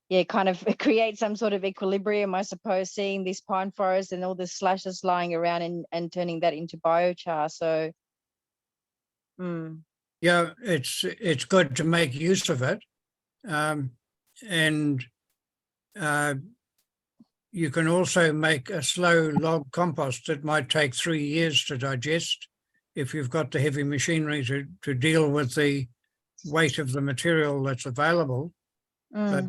yeah, kind of create some sort of equilibrium, I suppose, seeing this pine forest and all the slashes lying around and turning that into biochar. So, yeah, it's good to make use of it. And you can also make a slow log compost that might take 3 years to digest if you've got the heavy machinery to deal with the weight of the material that's available. But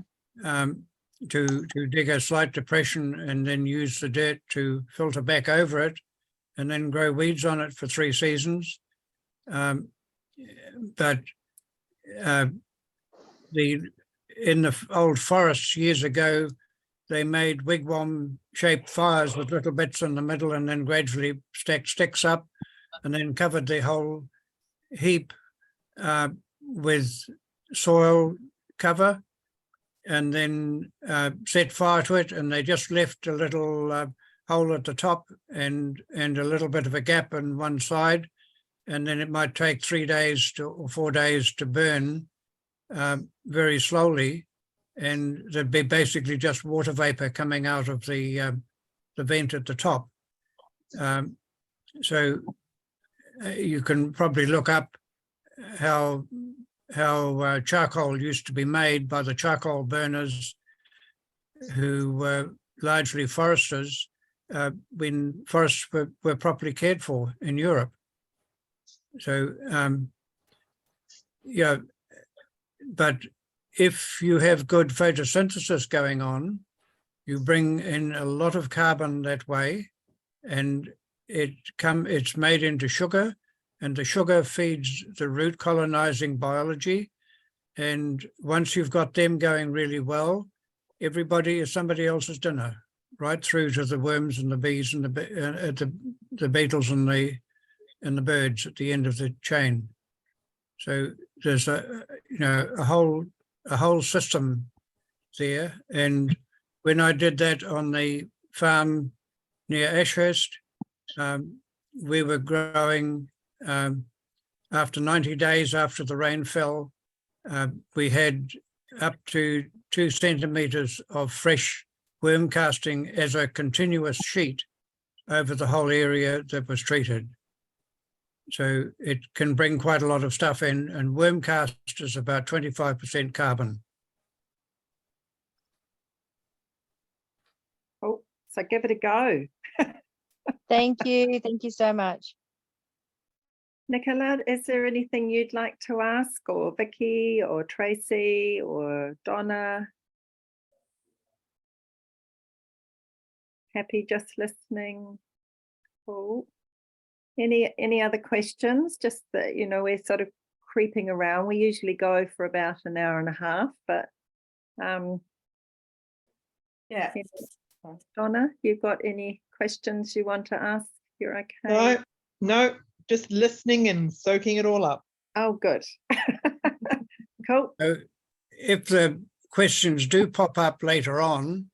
to dig a slight depression and then use the dirt to filter back over it and then grow weeds on it for 3 seasons. But in the old forests years ago, they made wigwam-shaped fires with little bits in the middle and then gradually stacked sticks up and then covered the whole heap with soil cover and then set fire to it, and they just left a little hole at the top and a little bit of a gap on one side, and then it might take 3 days or 4 days to burn very slowly, and there'd be basically just water vapor coming out of the vent at the top. So you can probably look up how charcoal used to be made by the charcoal burners who were largely foresters when forests were properly cared for in Europe. So, yeah, but if you have good photosynthesis going on, you bring in a lot of carbon that way, and it's made into sugar, and the sugar feeds the root colonizing biology. And once you've got them going really well, everybody is somebody else's dinner, right through to the worms and the bees and the beetles and the birds at the end of the chain. So there's a whole system there. And when I did that on the farm near Ashurst, we were growing after 90 days after the rain fell. We had up to 2 centimetres of fresh worm casting as a continuous sheet over the whole area that was treated. So it can bring quite a lot of stuff in, and worm cast is about 25% carbon. Oh, so give it a go. thank you so much. Nicola, is there anything you'd like to ask, or Vicky or Tracy or Donna? Happy just listening? Cool. Any other questions? Just that, we're sort of creeping around. We usually go for about an hour and a half, but Yeah. Donna, you've got any questions you want to ask? You're okay? No, just listening and soaking it all up. Oh, good. Cool. So if the questions do pop up later on,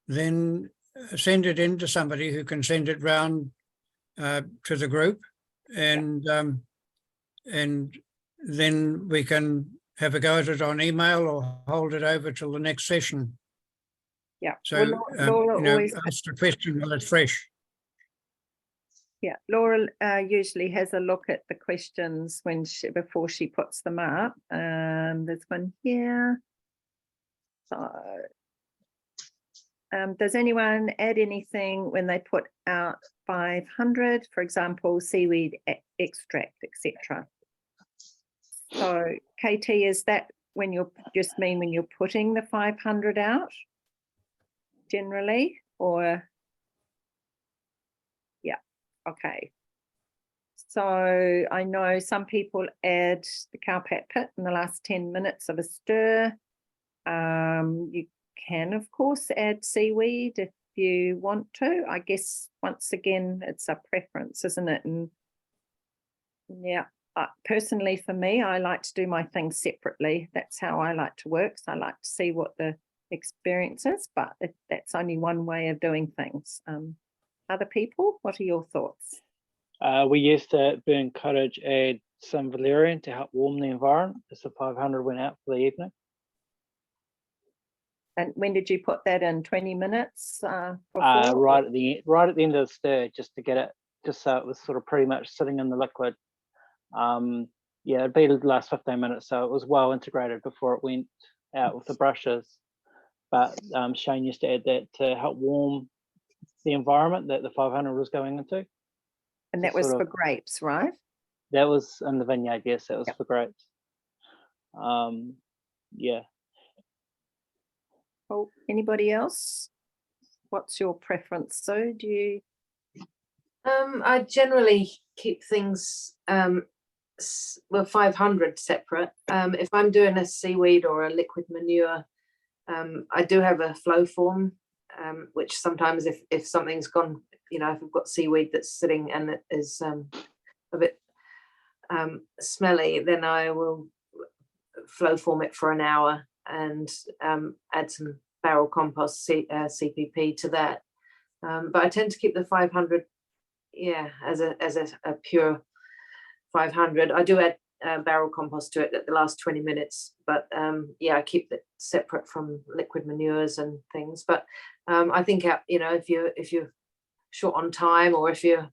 then send it in to somebody who can send it round to the group, and then we can have a go at it on email or hold it over till the next session. Yeah. So Laura always ask the question while it's fresh. Yeah, Laura usually has a look at the questions before she puts them up. There's one here. So, does anyone add anything when they put out 500, for example, seaweed extract, etc.? So, KT, is that when you're when you're putting the 500 out generally, or? Okay, so I know some people add the cowpat pit in the last 10 minutes of a stir. You can, of course, add seaweed if you want to. I guess, once again, it's a preference, isn't it? And yeah, personally for me, I like to do my things separately. That's how I like to work. So I like to see what the experience is, but that's only one way of doing things. Other people, what are your thoughts? We used to at Burn Cottage add some valerian to help warm the environment as the 500 went out for the evening. And when did you put that in? 20 minutes before? Right at the end of the stir, just to get it, just so it was sort of pretty much sitting in the liquid. Yeah, it'd be the last 15 minutes, so it was well integrated before it went out with the brushes. But Shane used to add that to help warm the environment that the 500 was going into. And that was for grapes, right? That was in the vineyard, yes, that was Yep. for grapes. Yeah. Well, anybody else? What's your preference? So do you? I generally keep things well 500 separate. If I'm doing a seaweed or a liquid manure, I do have a flow form, which sometimes if something's gone, you know, if I've got seaweed that's sitting and it is a bit smelly, then I will flow form it for an hour and add some barrel compost CPP to that. But I tend to keep the 500, yeah, as a pure 500. I do add barrel compost to it at the last 20 minutes, but yeah, I keep it separate from liquid manures and things. But I think, you know, if you're short on time, or if you've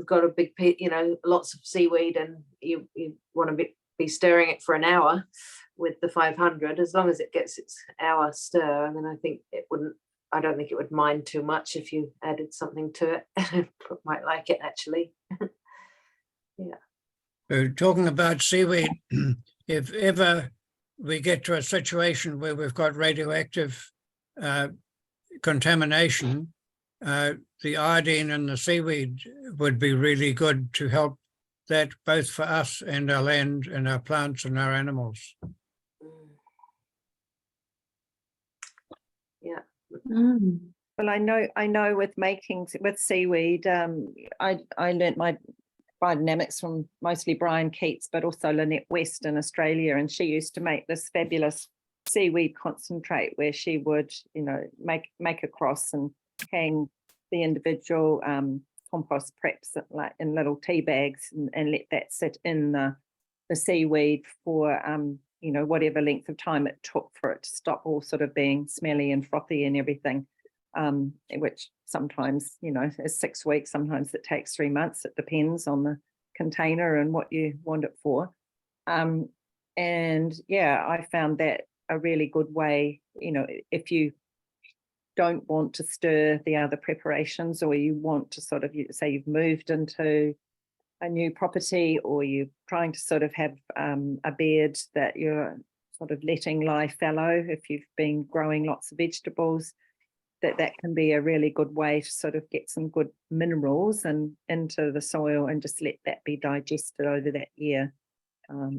got a big, you know, lots of seaweed and you want to be stirring it for an hour with the 500, as long as it gets its hour stir, and then I don't think it would mind too much if you added something to it. Might like it, actually. Yeah. So talking about seaweed, if ever we get to a situation where we've got radioactive contamination, the iodine in the seaweed would be really good to help that, both for us and our land and our plants and our animals. Yeah. Well, I know with seaweed, I learnt my biodynamics from mostly Brian Keats, but also Lynette West in Australia, and she used to make this fabulous seaweed concentrate where she would, you know, make a cross and hang the individual compost preps like in little tea bags and let that sit in the seaweed for you know, whatever length of time it took for it to stop all sort of being smelly and frothy and everything, which sometimes, you know, is 6 weeks, sometimes it takes 3 months. It depends on the container and what you want it for. And yeah, I found that a really good way, you know, if you don't want to stir the other preparations, or you want to sort of, say you've moved into a new property, or you're trying to sort of have a bed that you're sort of letting lie fallow, if you've been growing lots of vegetables, that can be a really good way to sort of get some good minerals and into the soil and just let that be digested over that year.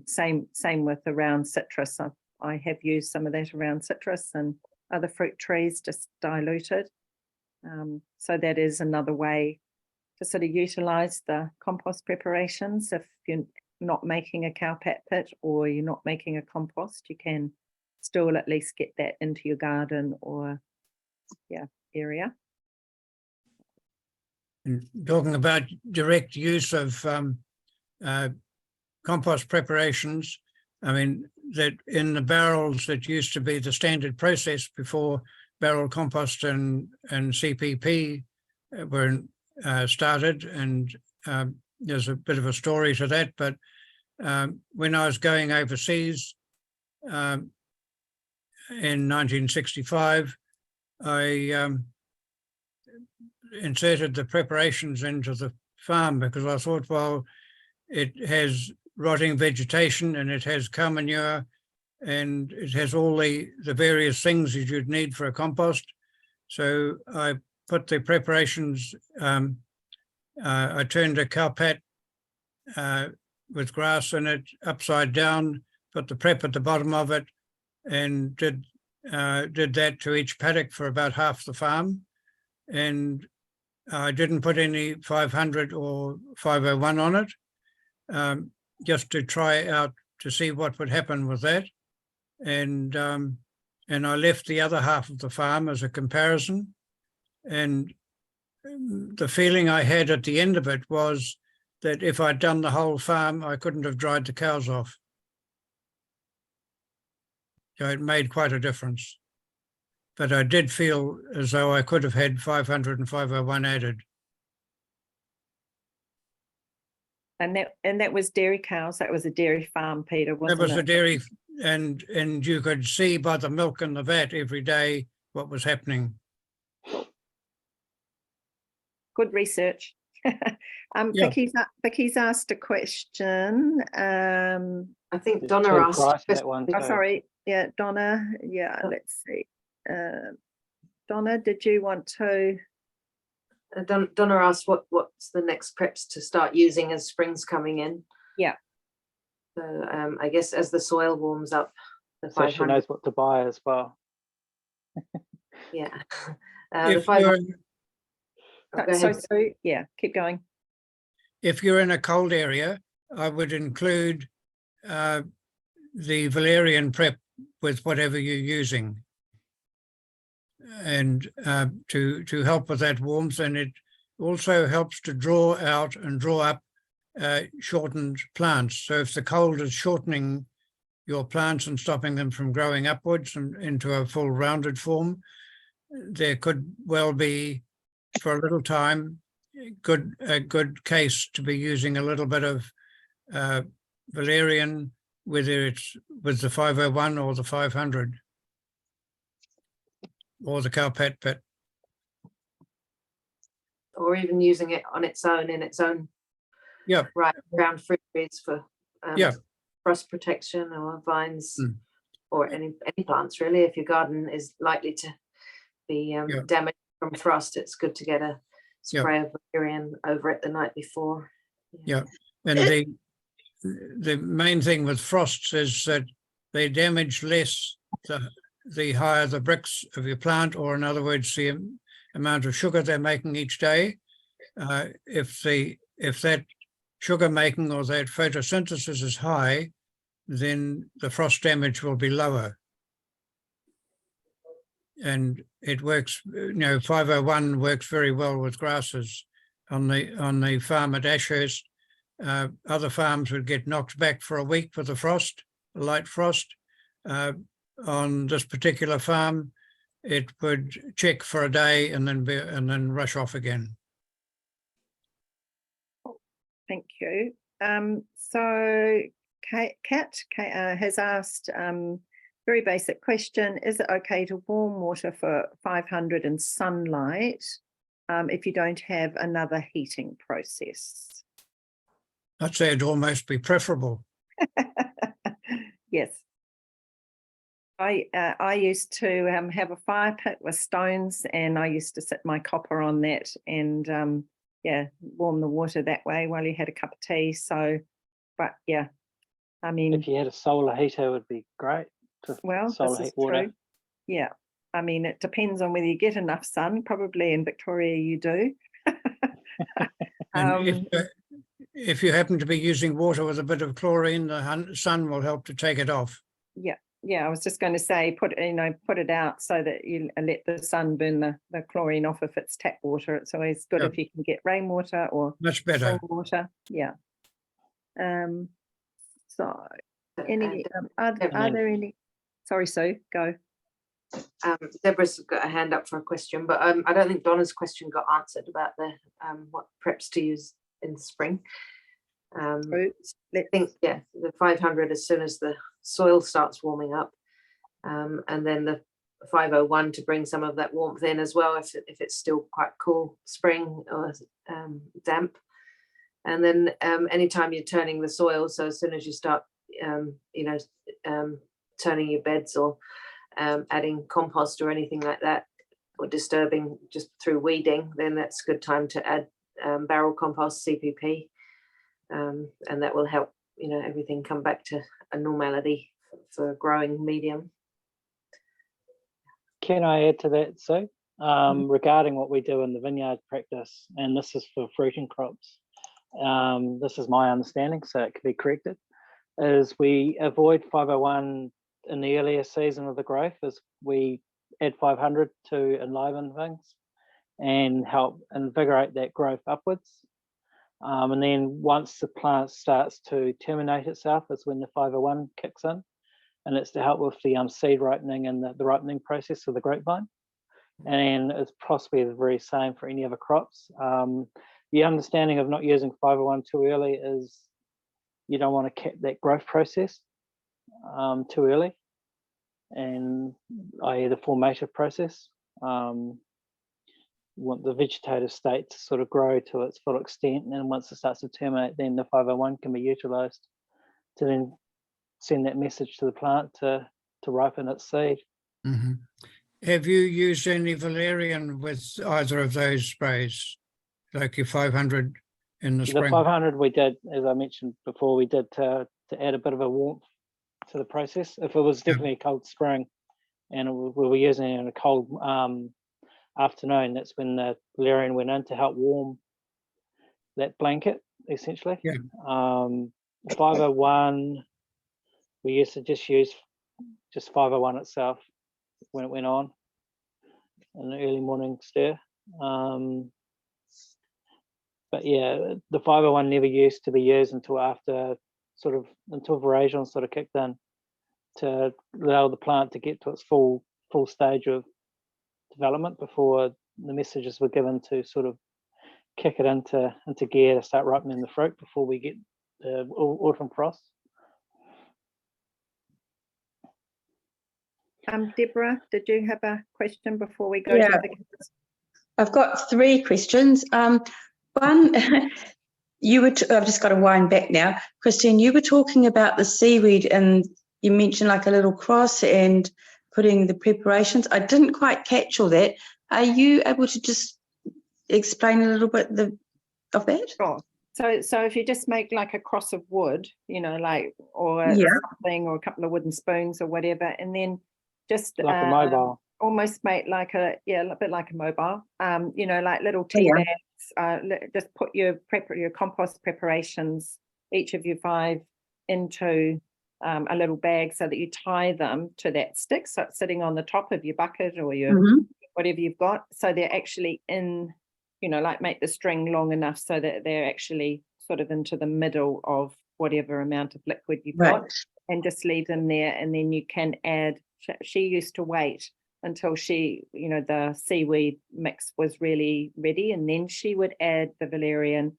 Same with around citrus. I have used some of that around citrus and other fruit trees, just diluted. So that is another way to sort of utilize the compost preparations. If you're not making a cowpat pit or you're not making a compost, you can still at least get that into your garden or area. And talking about direct use of compost preparations, I mean, that in the barrels that used to be the standard process before barrel compost and CPP were started, and there's a bit of a story to that, but when I was going overseas in 1965, I inserted the preparations into the farm because I thought, well, it has rotting vegetation and it has cow manure and it has all the various things that you'd need for a compost. So I put the preparations, I turned a cowpat with grass in it upside down, put the prep at the bottom of it, and did that to each paddock for about half the farm. And I didn't put any 500 or 501 on it, just to try out to see what would happen with that. And I left the other half of the farm as a comparison. And the feeling I had at the end of it was that if I'd done the whole farm, I couldn't have dried the cows off. So it made quite a difference. but I did feel as though I could have had 500 and 501 added. And that was dairy cows. That was a dairy farm, Peter, wasn't That was it? a dairy, and you could see by the milk in the vat every day what was happening. Good research. Yeah. Vicky's asked a question. I think There's Donna two asked. price that one Oh, too. sorry. Yeah, Donna. Yeah, let's see. Donna, did you want to? Donna asked what's the next preps to start using as spring's coming in. Yeah. So I guess as the soil warms up, the So she 500. knows what to buy as well. Yeah. The If 500. you're, Oh, go So, ahead. Sue, yeah, keep going. if you're in a cold area, I would include the valerian prep with whatever you're using, and to help with that warmth. And it also helps to draw out and draw up shortened plants. So if the cold is shortening your plants and stopping them from growing upwards and into a full rounded form, there could well be, for a little time, a good case to be using a little bit of valerian, whether it's with the 501 or the 500 or the cowpat pit. Or even using it on its own in its own Yeah. right ground fruit trees for Yeah. frost protection or vines Mm. or any plants really. If your garden is likely to be Yeah. damaged from frost, it's good to get a spray of valerian over it the night before. Yeah, and the main thing with frosts is that they damage less the higher the bricks of your plant, or in other words, the amount of sugar they're making each day. If that sugar making or that photosynthesis is high, then the frost damage will be lower. And it works, 501 works very well with grasses. On the farm at Ashurst, other farms would get knocked back for a week with a light frost. On this particular farm, it would check for a day and then rush off again. Thank you. So Kat has asked very basic question: is it okay to warm water for 500 in sunlight if you don't have another heating process? I'd say it'd almost be preferable. Yes. I used to have a fire pit with stones, and I used to sit my copper on that and warm the water that way while you had a cup of tea. So, but yeah, I mean, If you had a solar heater, it would be great. well, Solar this is heat water. true. Yeah, I mean, it depends on whether you get enough sun. Probably in Victoria you do. And if you happen to be using water with a bit of chlorine, the sun will help to take it off. Yeah, I was just going to say, put it out so that you let the sun burn the chlorine off if it's tap water. It's always good if you can get rainwater or Much better. water. Yeah. So, any are there any? Sorry, Sue, go. Deborah's got a hand up for a question, but I don't think Donna's question got answered about the what preps to use in spring. I think the 500 as soon as the soil starts warming up, and then the 501 to bring some of that warmth in as well if it's still quite cool spring or damp. And then anytime you're turning the soil, so as soon as you start turning your beds or adding compost or anything like that, or disturbing just through weeding, then that's a good time to add barrel compost, CPP, and that will help everything come back to a normality for a growing medium. Can I add to that, Sue? Regarding what we do in the vineyard practice, and this is for fruiting crops, this is my understanding, so it can be corrected, is we avoid 501 in the earlier season of the growth, as we add 500 to enliven things and help invigorate that growth upwards. And then once the plant starts to terminate itself is when the 501 kicks in. and it's to help with the seed ripening and the ripening process of the grapevine. And it's possibly the very same for any other crops. The understanding of not using 501 too early is you don't want to cap that growth process too early, and i.e. the formative process. You want the vegetative state to sort of grow to its full extent, and then once it starts to terminate, then the 501 can be utilised to then send that message to the plant to ripen its seed. Mhm. Have you used any valerian with either of those sprays, like your 500 in the The spring? 500 we did, as I mentioned before, we did to add a bit of a warmth to the process. If it was definitely a cold spring and we were using it in a cold afternoon, that's when the valerian went in to help warm that blanket, essentially. Yeah. 501, we used to just use 501 itself when it went on in the early morning stir. But yeah, the 501 never used to be used until after until veraison sort of kicked in to allow the plant to get to its full stage of development before the messages were given to sort of kick it into gear to start ripening the fruit before we get the autumn frost. Deborah, did you have a question before we go Yeah. to the kids? I've got 3 questions. One, I've just got to wind back now. Christine, you were talking about the seaweed and you mentioned like a little cross and putting the preparations. I didn't quite catch all that. Are you able to just explain a little bit of that? Sure. So if you just make like a cross of wood, like, or Yeah. something, or a couple of wooden spoons or whatever, and then just Like a mobile. almost make like a bit like a mobile, like little tea bags. Just put your compost preparations, each of you 5, into a little bag so that you tie them to that stick, so it's sitting on the top of your bucket or your whatever you've got, so they're actually in, like make the string long enough so that they're actually sort of into the middle of whatever amount of liquid you've got, and just leave them there. And then you can add, she used to wait until the seaweed mix was really ready, and then she would add the valerian,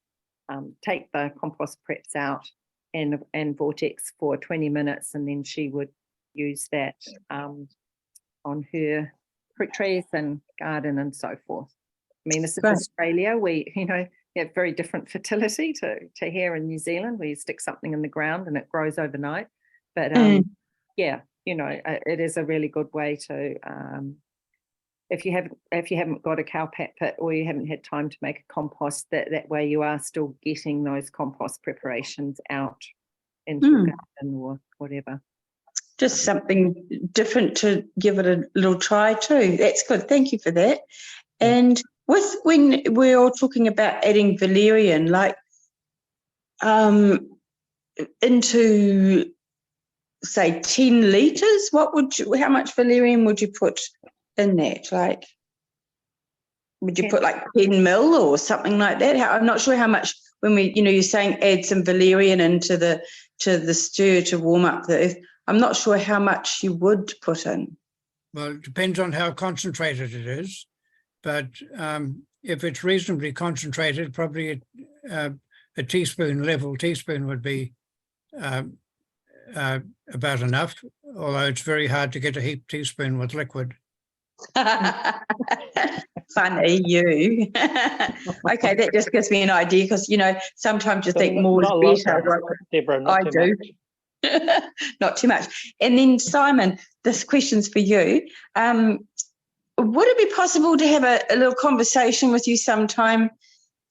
take the compost preps out and vortex for 20 minutes, and then she would use that on her fruit trees and garden and so forth. I mean, this is Australia. We, have very different fertility to here in New Zealand, where you stick something in the ground and it grows overnight. But it is a really good way to, if you haven't got a cowpat pit or you haven't had time to make a compost, that way you are still getting those compost preparations out into your garden or whatever. Just something different to give it a little try too. That's good. Thank you for that. And when we're all talking about adding valerian, like into say 10 litres, how much valerian would you put in that? Like, would you put like 10 mil or something like that? I'm not sure how much, when we, you're saying add some valerian into the stir to warm up the earth. I'm not sure how much you would put in. Well, it depends on how concentrated it is, but if it's reasonably concentrated, probably a level teaspoon would be about enough, although it's very hard to get a heap teaspoon with liquid. Funny you. Okay, that just gives me an idea, because sometimes you think more is better. Deborah, I do. Not too much. And then Simon, this question's for you. Would it be possible to have a little conversation with you sometime?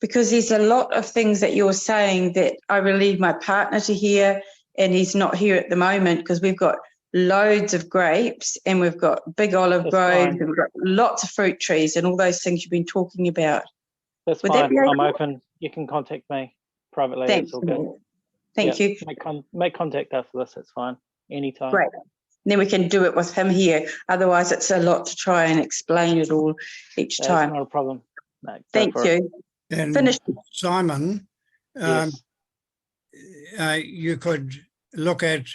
Because there's a lot of things that you're saying that I really need my partner to hear, and he's not here at the moment because we've got loads of grapes and we've got big olive groves and we've got lots of fruit trees and all those things you've been talking about. That's fine. I'm open. You can contact me privately. Thanks. That's all good. Thank you. Make contact after this. It's fine. Anytime. Great. Then we can do it with him here. Otherwise, it's a lot to try and explain it all each time. Not a problem. No, thank you. And finish. Simon, yes. You could look at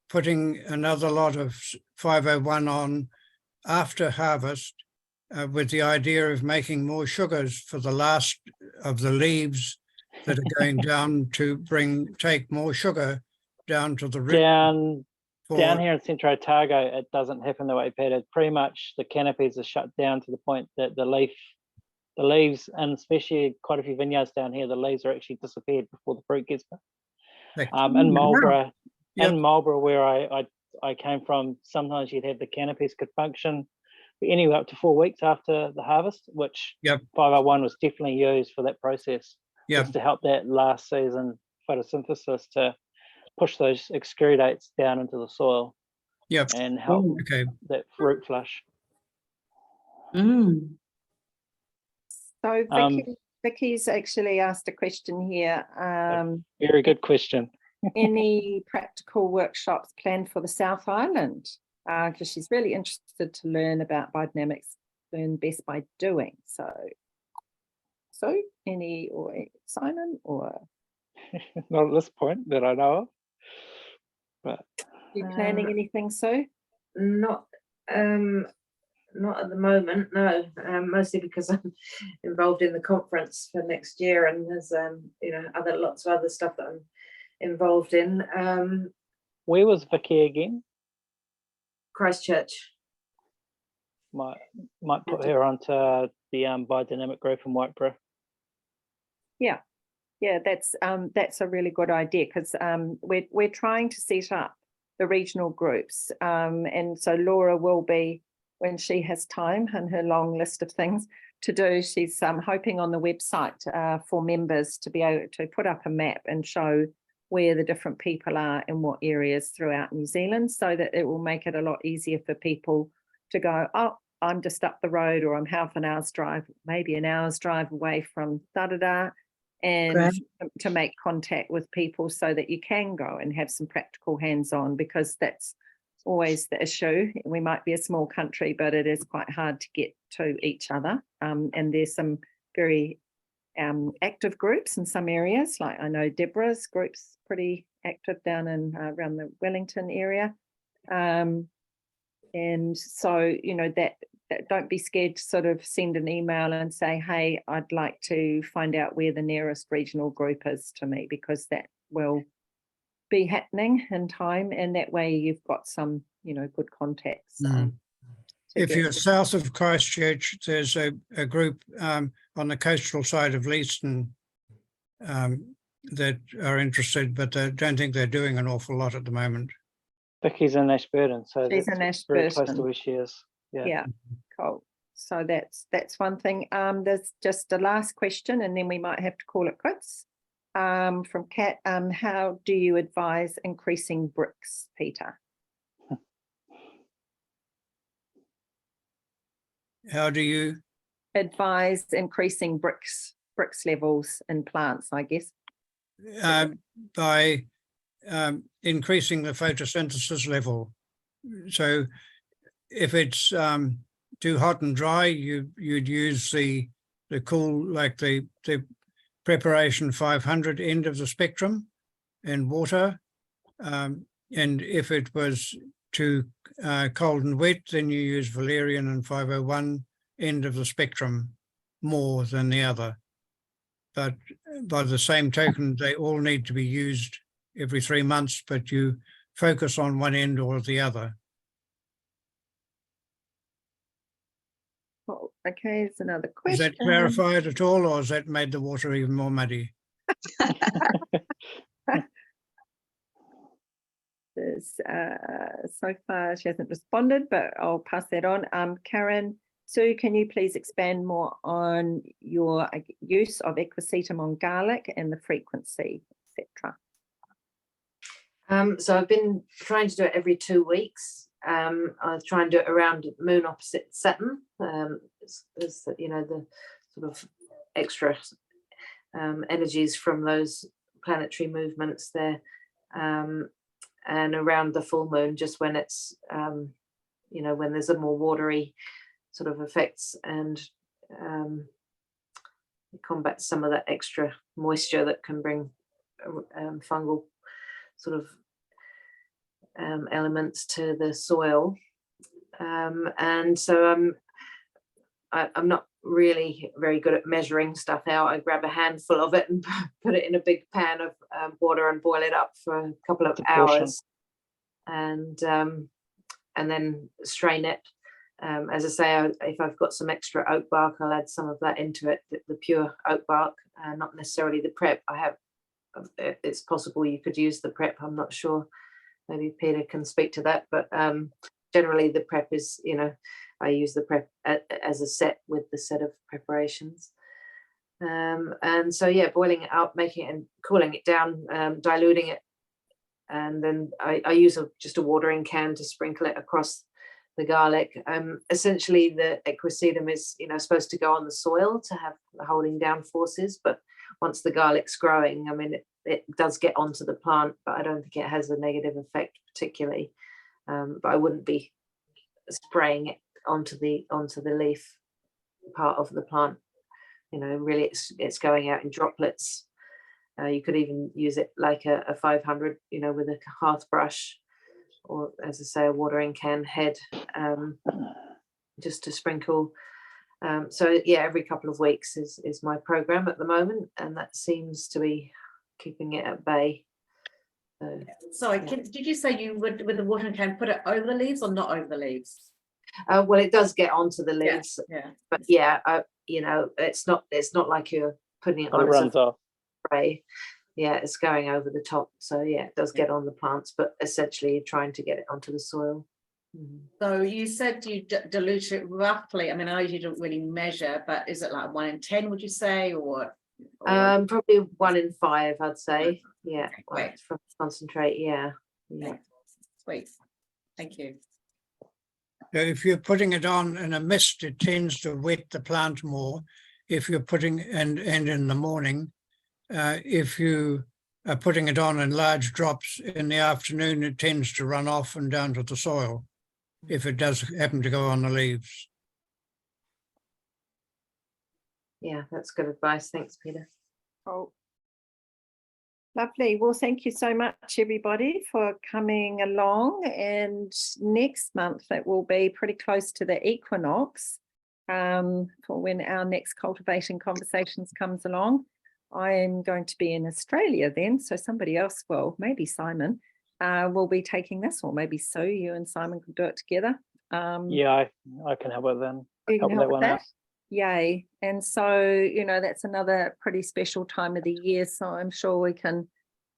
putting another lot of 501 on after harvest with the idea of making more sugars for the last of the leaves that are going down to take more sugar down to the root. Down here in Centro Otago, it doesn't happen the way Pat. It's pretty much the canopies are shut down to the point that the leaves, and especially quite a few vineyards down here, the leaves are actually disappeared before the fruit gets there. In Marlborough, in Marlborough, where I came from, sometimes you'd have the canopies could function anywhere up to 4 weeks after the harvest, which 501 was definitely used for that process. Just to help that last season photosynthesis to push those exudates down into the soil and help that fruit flush. So Vicky's actually asked a question here. Very good question. Any practical workshops planned for the South Island? Because she's really interested to learn about biodynamics, learn best by doing. So any, or Simon, or? Not at this point that I know of. But you planning anything, Sue? Not at the moment, no. Mostly because I'm involved in the conference for next year, and there's lots of other stuff that I'm involved in. Where was Vicky again? Christchurch. Might put her onto the biodynamic group in Whiteborough. Yeah, that's a really good idea, because we're trying to set up the regional groups, and so Laura will be, when she has time and her long list of things to do, she's hoping on the website for members to be able to put up a map and show where the different people are in what areas throughout New Zealand, so that it will make it a lot easier for people to go, oh, I'm just up the road, or I'm half an hour's drive, maybe an hour's drive away from da-da-da, and to make contact with people so that you can go and have some practical hands-on, because that's always the issue. We might be a small country, but it is quite hard to get to each other. And there's some very active groups in some areas, like I know Deborah's group's pretty active down in around the Wellington area. And so, that don't be scared to sort of send an email and say, hey, I'd like to find out where the nearest regional group is to me, because that will be happening in time, and that way you've got some, good contacts. If you're south of Christchurch, there's a group on the coastal side of Leeston that are interested, but I don't think they're doing an awful lot at the moment. Vicky's in Ashburton, so she's in Ashburton. Very close to where she is. Yeah, cool. So that's one thing. There's just a last question, and then we might have to call it quits. From Kat, how do you advise increasing bricks, Peter? How do you advise increasing bricks levels in plants, I guess? By increasing the photosynthesis level. So if it's too hot and dry, you'd use the cool, like the preparation 500 end of the spectrum in water. And if it was too cold and wet, then you use valerian and 501 end of the spectrum more than the other. But by the same token, they all need to be used every 3 months, but you focus on one end or the other. Oh, okay, there's another question. Is that clarified at all, or has that made the water even more muddy? So far she hasn't responded, but I'll pass that on. Karen, Sue, can you please expand more on your use of equisetum on garlic and the frequency, etc.? So I've been trying to do it every 2 weeks. I try and do it around moon opposite Saturn. As the sort of extra energies from those planetary movements there, and around the full moon, just when it's when there's a more watery sort of effects, and combat some of that extra moisture that can bring fungal sort of elements to the soil. And so I'm not really very good at measuring stuff out. I grab a handful of it and put it in a big pan of water and boil it up for a couple of hours, and then strain it. As I say, if I've got some extra oak bark, I'll add some of that into it, the pure oak bark, not necessarily the prep. It's possible you could use the prep, I'm not sure. Maybe Peter can speak to that, but generally the prep is, I use the prep as a set with the set of preparations. And so, yeah, boiling it up, making it and cooling it down, diluting it. And then I use just a watering can to sprinkle it across the garlic. Essentially, the equisedum is, supposed to go on the soil to have the holding down forces. But once the garlic's growing, I mean, it does get onto the plant, but I don't think it has a negative effect particularly. But I wouldn't be spraying it onto the leaf part of the plant. Really, it's going out in droplets. You could even use it like a 500, with a hearth brush, or, as I say, a watering can head, just to sprinkle. So yeah, every couple of weeks is my program at the moment, and that seems to be keeping it at bay. Sorry, did you say you would, with the watering can, put it over the leaves or not over the leaves? Well, it does get onto the leaves, Yeah. but yeah, it's not like you're putting it But it on as runs a off. spray. Yeah, it's going over the top. So yeah, it does get on the plants, but essentially you're trying to get it onto the soil. So you said you dilute it roughly. I mean, I know you don't really measure, but is it like 1 in 10, would you say, or? Probably 1 in 5, I'd say. Yeah, great. From concentrate. Yeah. Sweet. Thank you. If you're putting it on in a mist, it tends to wet the plant more. If you're putting, and in the morning, if you are putting it on in large drops in the afternoon, it tends to run off and down to the soil, if it does happen to go on the leaves. Yeah, that's good advice. Thanks, Peter. Oh, lovely. Well, thank you so much, everybody, for coming along. And next month, it will be pretty close to the equinox, for when our next Cultivating Conversations comes along. I am going to be in Australia then, so somebody else will, maybe Simon, will be taking this, or maybe Sue, you and Simon can do it together. Yeah, I can help with them. You can Help that help with one out. that? Yay. And so, that's another pretty special time of the year. So I'm sure we can,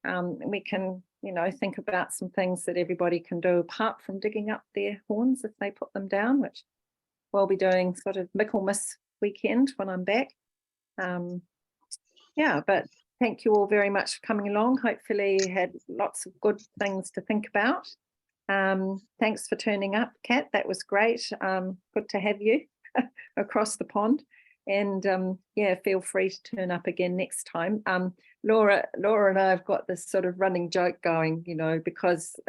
think about some things that everybody can do apart from digging up their horns if they put them down, which we'll be doing sort of Michaelmas weekend when I'm back. Yeah, but thank you all very much for coming along. Hopefully you had lots of good things to think about. Thanks for turning up, Kat. That was great. Good to have you across the pond. And yeah, feel free to turn up again next time. Laura and I have got this sort of running joke going, because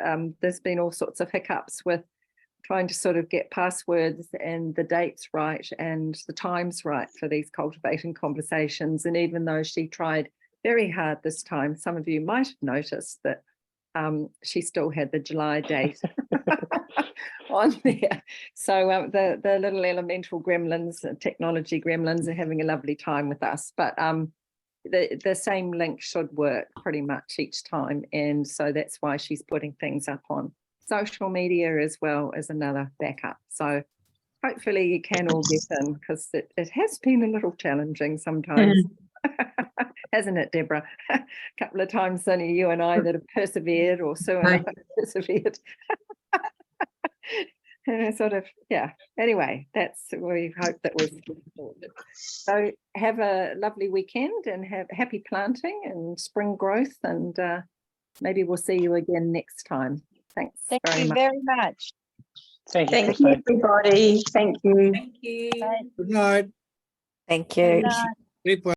there's been all sorts of hiccups with trying to sort of get passwords and the dates right and the times right for these Cultivating Conversations. And even though she tried very hard this time, some of you might have noticed that she still had the July date on there. So the little elemental gremlins, technology gremlins, are having a lovely time with us. But the same link should work pretty much each time. And so that's why she's putting things up on social media as well as another backup. So hopefully you can all get in, because it has been a little challenging sometimes. Hasn't it, Deborah? A couple of times only you and I that have persevered, or Sue and I have persevered. Sort of, yeah. Anyway, we hope that was sorted. So have a lovely weekend and have happy planting and spring growth, and maybe we'll see you again next time. Thanks Thank very you much. very much. Thank you, Thank you, Christine. everybody. Thank you. Thank you. Good night. Thank Good you. night. Sleep well.